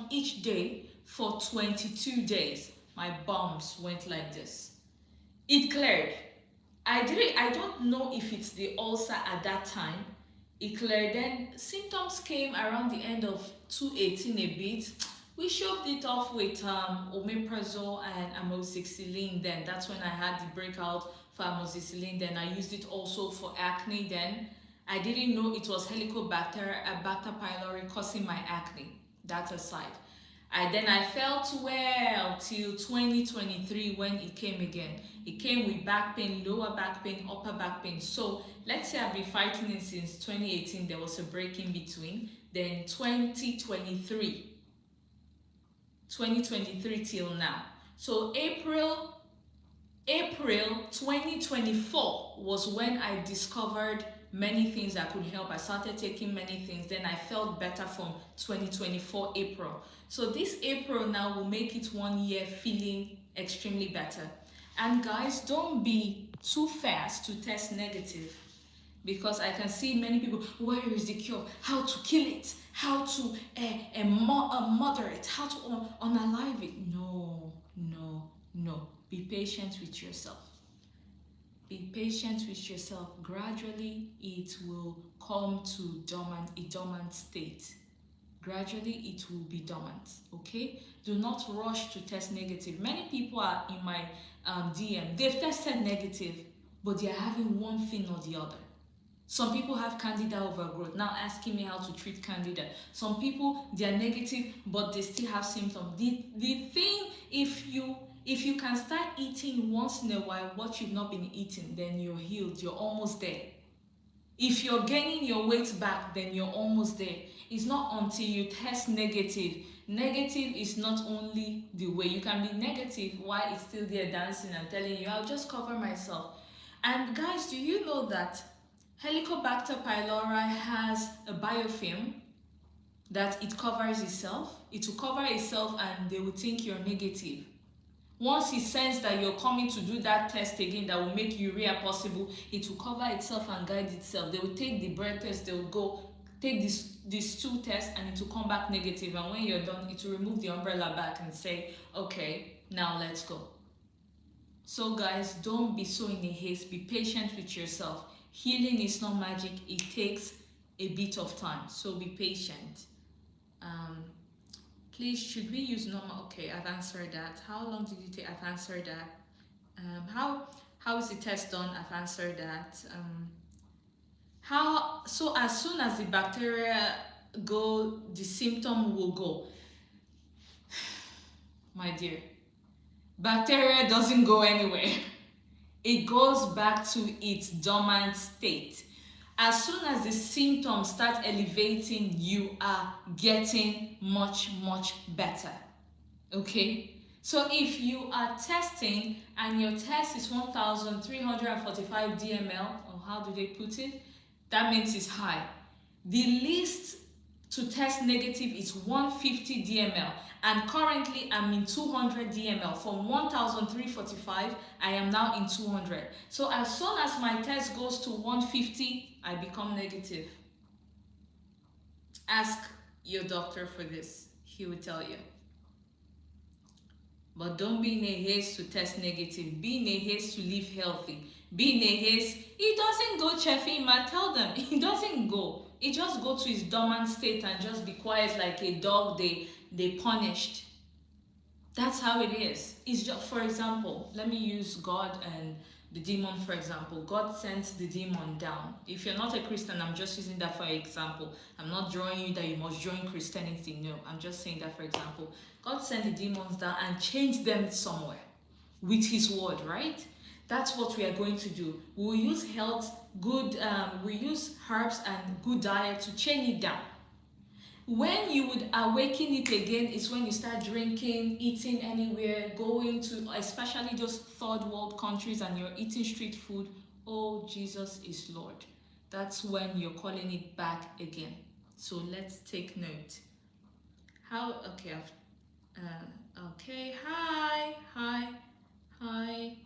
each day for 22 days. My bumps went like this. It cleared. I don't know if it's the ulcer at that time. It cleared. Then symptoms came around the end of 218 a bit. We shoved it off with omeprazole and amoxicillin. Then that's when I had the breakout for amoxicillin. Then I used it also for acne. Then I didn't know it was Helicobacter pylori causing my acne. That aside, I felt well till 2023 when it came again. It came with back pain, lower back pain, upper back pain. So let's say I've been fighting it since 2018. There was a break in between. Then 2023 till now. So April 2024 was when I discovered many things that could help. I started taking many things. Then I felt better from 2024 April. So this April now will make it 1 year feeling extremely better. And guys, don't be too fast to test negative, because I can see many people, where is the cure? How to kill it? How to murder it? How to unalive it? No. Be patient with yourself. Be patient with yourself. Gradually, it will come to a dormant state. Gradually, it will be dormant, okay? Do not rush to test negative. Many people are in my DM. They've tested negative, but they're having one thing or the other. Some people have candida overgrowth, now asking me how to treat candida. Some people, they're negative, but they still have symptoms. The thing, if you can start eating once in a while what you've not been eating, then you're healed. You're almost there. If you're gaining your weight back, then you're almost there. It's not until you test negative. Negative is not only the way. You can be negative while it's still there dancing and telling you, I'll just cover myself. And guys, do you know that Helicobacter pylori has a biofilm that it covers itself? It will cover itself and they will think you're negative. Once it senses that you're coming to do that test again that will make urea possible, it will cover itself and guide itself. They will take the breath test, they will go take these two tests, and it will come back negative. And when you're done, it will remove the umbrella back and say, okay, now let's go. So guys, don't be so in a haste. Be patient with yourself. Healing is not magic. It takes a bit of time. So be patient. Please, should we use normal? Okay, I've answered that. How long did you take? I've answered that. How is the test done? I've answered that. So as soon as the bacteria go, the symptom will go. My dear, bacteria doesn't go anywhere. It goes back to its dormant state. As soon as the symptoms start elevating, you are getting much better. Okay? So if you are testing and your test is 1,345 DML, or how do they put it? That means it's high. The least to test negative is 150 DML. And currently I'm in 200 DML. From 1,345, I am now in 200. So as soon as my test goes to 150, I become negative. Ask your doctor for this. He will tell you. But don't be in a haste to test negative. Be in a haste to live healthy. Be in a haste. It doesn't go, Chefima. Tell them. It doesn't go. It just go to its dormant state and just be quiet like a dog they punished. That's how it is. It's just, for example, let me use God and the demon for example. God sent the demon down. If you're not a Christian, I'm just using that for example. I'm not drawing you that you must join Christianity. No, I'm just saying that for example. God sent the demons down and changed them somewhere with his word, right? That's what we are going to do. We'll use we use herbs and good diet to change it down. When you would awaken it again is when you start drinking, eating anywhere, going to especially those third world countries and you're eating street food. Oh, Jesus is Lord. That's when you're calling it back again. So let's take note. How? Okay, okay. Hi.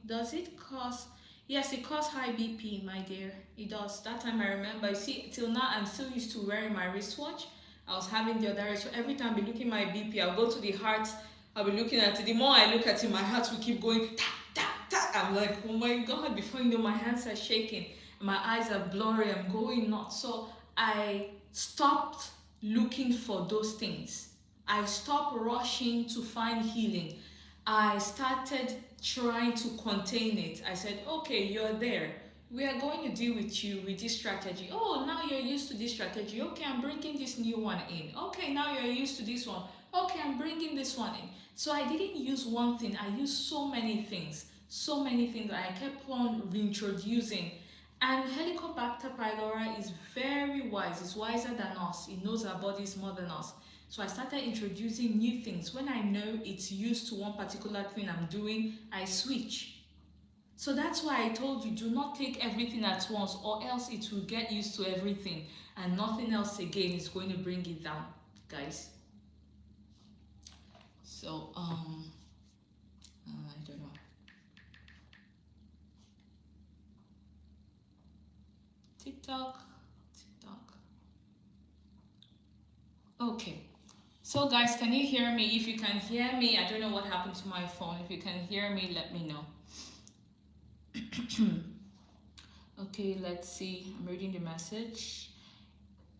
Does it cause? Yes, it causes high BP, my dear. It does. That time I remember. You see, till now I'm still used to wearing my wristwatch. I was having the other, so every time I be looking at my BP, I'll go to the heart. I'll be looking at it. The more I look at it, my heart will keep going tap tap tap. I'm like, oh my god! Before you know, my hands are shaking, my eyes are blurry. I'm going nuts. So I stopped looking for those things. I stopped rushing to find healing. I started trying to contain it. I said, okay, you're there. We are going to deal with you with this strategy. Oh, now you're used to this strategy. Okay, I'm bringing this new one in. Okay, now you're used to this one. Okay, I'm bringing this one in. So I didn't use one thing. I used so many things. So many things. I kept on reintroducing. And Helicobacter pylori is very wise. It's wiser than us. It knows our bodies more than us. So I started introducing new things. When I know it's used to one particular thing I'm doing, I switch. So that's why I told you, do not take everything at once, or else it will get used to everything and nothing else again is going to bring it down, guys. So I don't know. TikTok. Okay. So guys, can you hear me? If you can hear me, I don't know what happened to my phone. If you can hear me, let me know. Okay, let's see. I'm reading the message.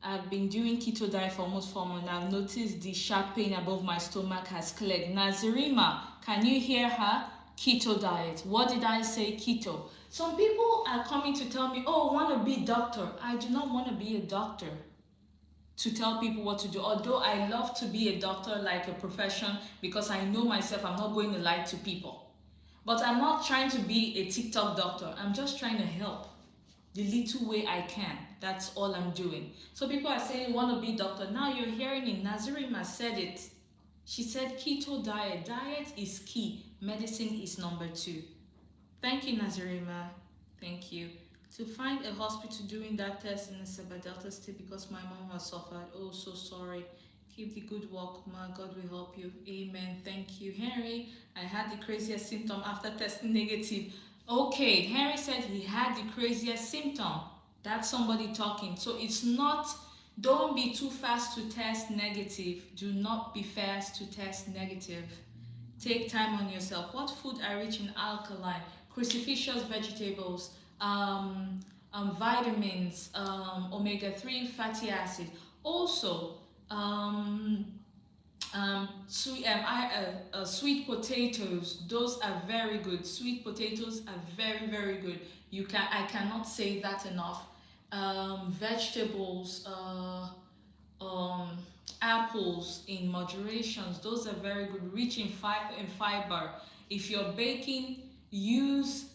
I've been doing keto diet for almost 4 months. I've noticed the sharp pain above my stomach has cleared. Nazirima, can you hear her? Keto diet. What did I say? Keto. Some people are coming to tell me, oh, I want to be a doctor. I do not want to be a doctor to tell people what to do. Although I love to be a doctor like a profession, because I know myself, I'm not going to lie to people. But I'm not trying to be a TikTok doctor. I'm just trying to help the little way I can. That's all I'm doing. So people are saying, want to be a doctor. Now you're hearing it. Nazirima said it. She said keto diet. Diet is key. Medicine is number 2. Thank you, Nazirima. Thank you. To find a hospital doing that test in the Seba Delta state because my mom has suffered. Oh, so sorry. Keep the good work, ma. God will help you. Amen. Thank you, Henry. I had the craziest symptom after testing negative. Okay, Henry said he had the craziest symptom. That's somebody talking. So it's not, don't be too fast to test negative. Do not be fast to test negative. Take time on yourself. What food are rich in alkaline? Cruciferous vegetables, vitamins, omega-3 fatty acid. Also, sweet potatoes. Those are very good. Sweet potatoes are very, very good. I cannot say that enough. Vegetables, apples in moderations. Those are very good, rich in fiber. If you're baking, use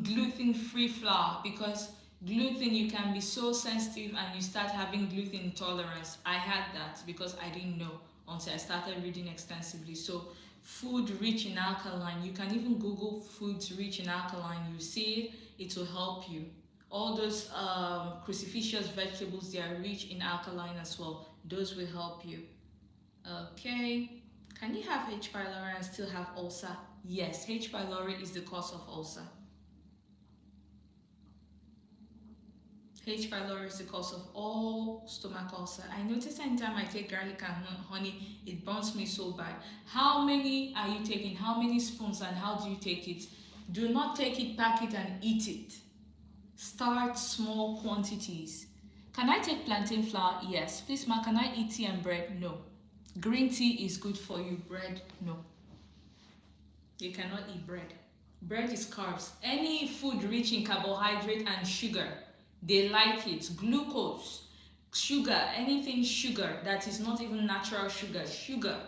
gluten-free flour, because gluten, you can be so sensitive and you start having gluten intolerance. I had that because I didn't know until I started reading extensively. So food rich in alkaline, you can even Google foods rich in alkaline. You see it will help you. All those cruciferous vegetables, they are rich in alkaline as well. Those will help you. Okay. Can you have H. pylori and still have ulcer? Yes, H. pylori is the cause of ulcer. H. pylori is the cause of all stomach ulcer. I notice anytime I take garlic and honey, it burns me so bad. How many are you taking? How many spoons and how do you take it? Do not take it, pack it and eat it. Start small quantities. Can I take plantain flour? Yes. Please, ma, can I eat tea and bread? No. Green tea is good for you. Bread? No. You cannot eat bread. Bread is carbs. Any food rich in carbohydrate and sugar, they like it. Glucose, sugar, anything sugar that is not even natural sugar. Sugar.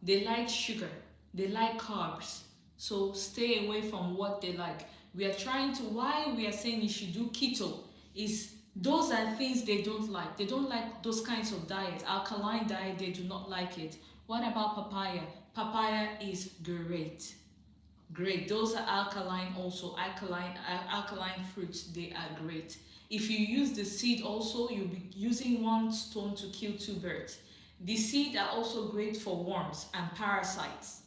They like sugar. They like carbs. So stay away from what they like. We are trying to, why we are saying you should do keto is those are things they don't like. They don't like those kinds of diets. Alkaline diet, they do not like it. What about papaya? Papaya is great. Great. Those are alkaline also. Alkaline fruits, they are great. If you use the seed also, you'll be using one stone to kill 2 birds. The seeds are also great for worms and parasites.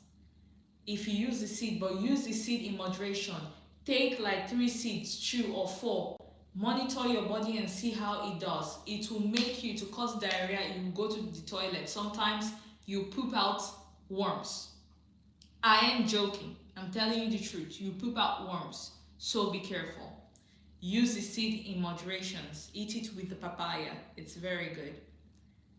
If you use the seed, but use the seed in moderation. Take like 3 seeds, 2 or 4. Monitor your body and see how it does. It will make you to cause diarrhea. You go to the toilet. Sometimes you poop out worms. I am joking. I'm telling you the truth. You poop out worms. So be careful. Use the seed in moderations. Eat it with the papaya. It's very good.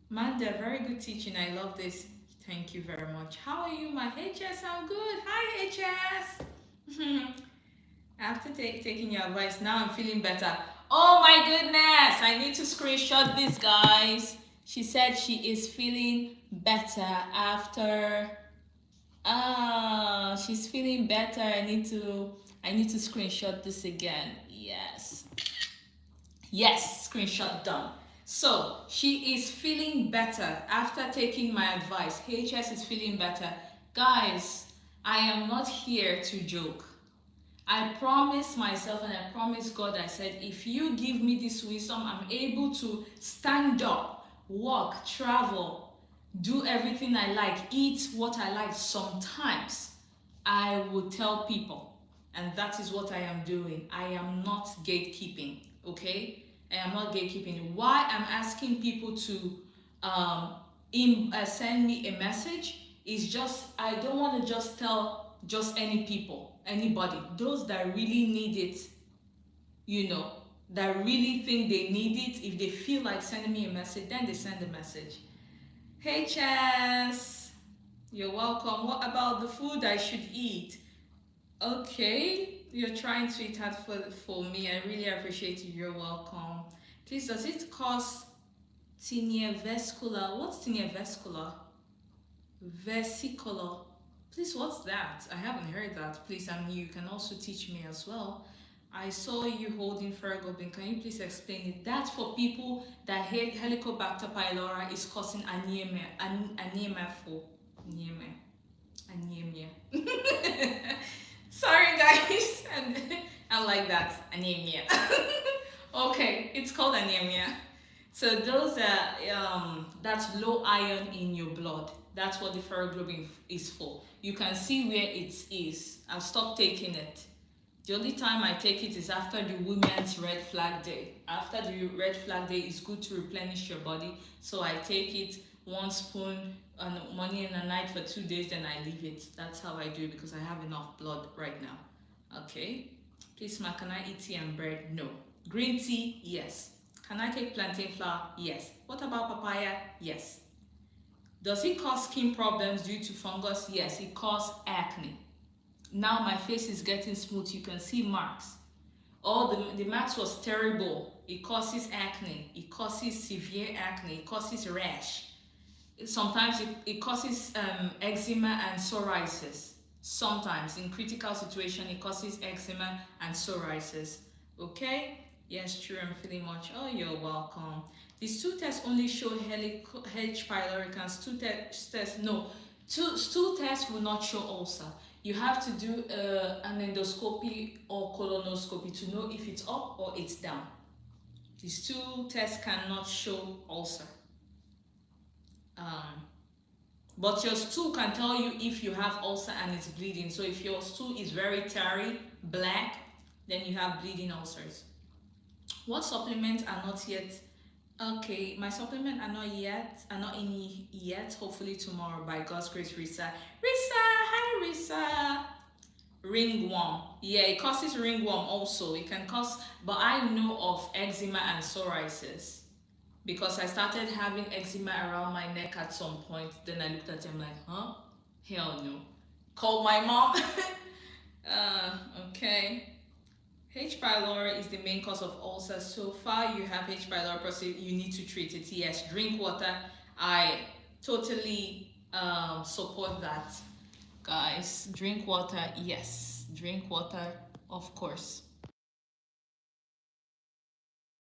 Manda, very good teaching. I love this. Thank you very much. How are you, my HS? I'm good. Hi, HS. After taking your advice, now I'm feeling better. Oh my goodness! I need to screenshot this, guys. She said she is feeling better after. She's feeling better. I need to screenshot this again. Yes, screenshot done. So she is feeling better after taking my advice. HS is feeling better. Guys, I am not here to joke. I promised myself and I promised God, I said, if you give me this wisdom, I'm able to stand up, walk, travel, do everything I like, eat what I like. Sometimes I will tell people, and that is what I am doing. I am not gatekeeping, okay? I am not gatekeeping. Why I'm asking people to send me a message is just, I don't want to just tell just anybody, those that really need it, that really think they need it. If they feel like sending me a message, then they send a message. Hey Chess, you're welcome. What about the food I should eat? Okay, you're trying to eat hard for me. I really appreciate you. You're welcome. Please, does it cause tinea vesicula? What's tinea vesicula? Vesicular. Please, what's that? I haven't heard that. Please, and you can also teach me as well. I saw you holding Ferrobin. Can you please explain it? That's for people that Helicobacter pylori is causing anemia. Anemia. Sorry, guys. I like that. Anemia. Okay, it's called anemia. So those are that's low iron in your blood. That's what the ferroglobin is for. You can see where it is. I've stopped taking it. The only time I take it is after the Women's Red Flag Day. After the Red Flag Day, it's good to replenish your body. So I take it 1 spoon morning and a night for 2 days, then I leave it. That's how I do it because I have enough blood right now. Okay. Please, ma, can I eat tea and bread? No. Green tea? Yes. Can I take plantain flour? Yes. What about papaya? Yes. Does it cause skin problems due to fungus? Yes, it causes acne. Now my face is getting smooth. You can see marks. The marks was terrible. It causes acne. It causes severe acne. It causes rash. Sometimes it causes eczema and psoriasis. Sometimes in critical situation it causes eczema and psoriasis. Okay? Yes, true. I'm feeling much. Oh, you're welcome. These 2 tests only show H. pyloricans. 2 tests, no. Stool tests will not show ulcer. You have to do an endoscopy or colonoscopy to know if it's up or it's down. These 2 tests cannot show ulcer. But your stool can tell you if you have ulcer and it's bleeding. So if your stool is very tarry, black, then you have bleeding ulcers. What supplements are not yet? Okay, my supplements are not in yet. Hopefully tomorrow, by God's grace. Risa, hi Risa. Ringworm, yeah, it causes ringworm also. It can cause, but I know of eczema and psoriasis because I started having eczema around my neck at some point. Then I looked at him like, huh? Hell no. Called my mom. Okay. H. pylori is the main cause of ulcers. So far you have H. pylori, you need to treat it. Yes, drink water. I totally support that. Guys, drink water. Yes, drink water, of course.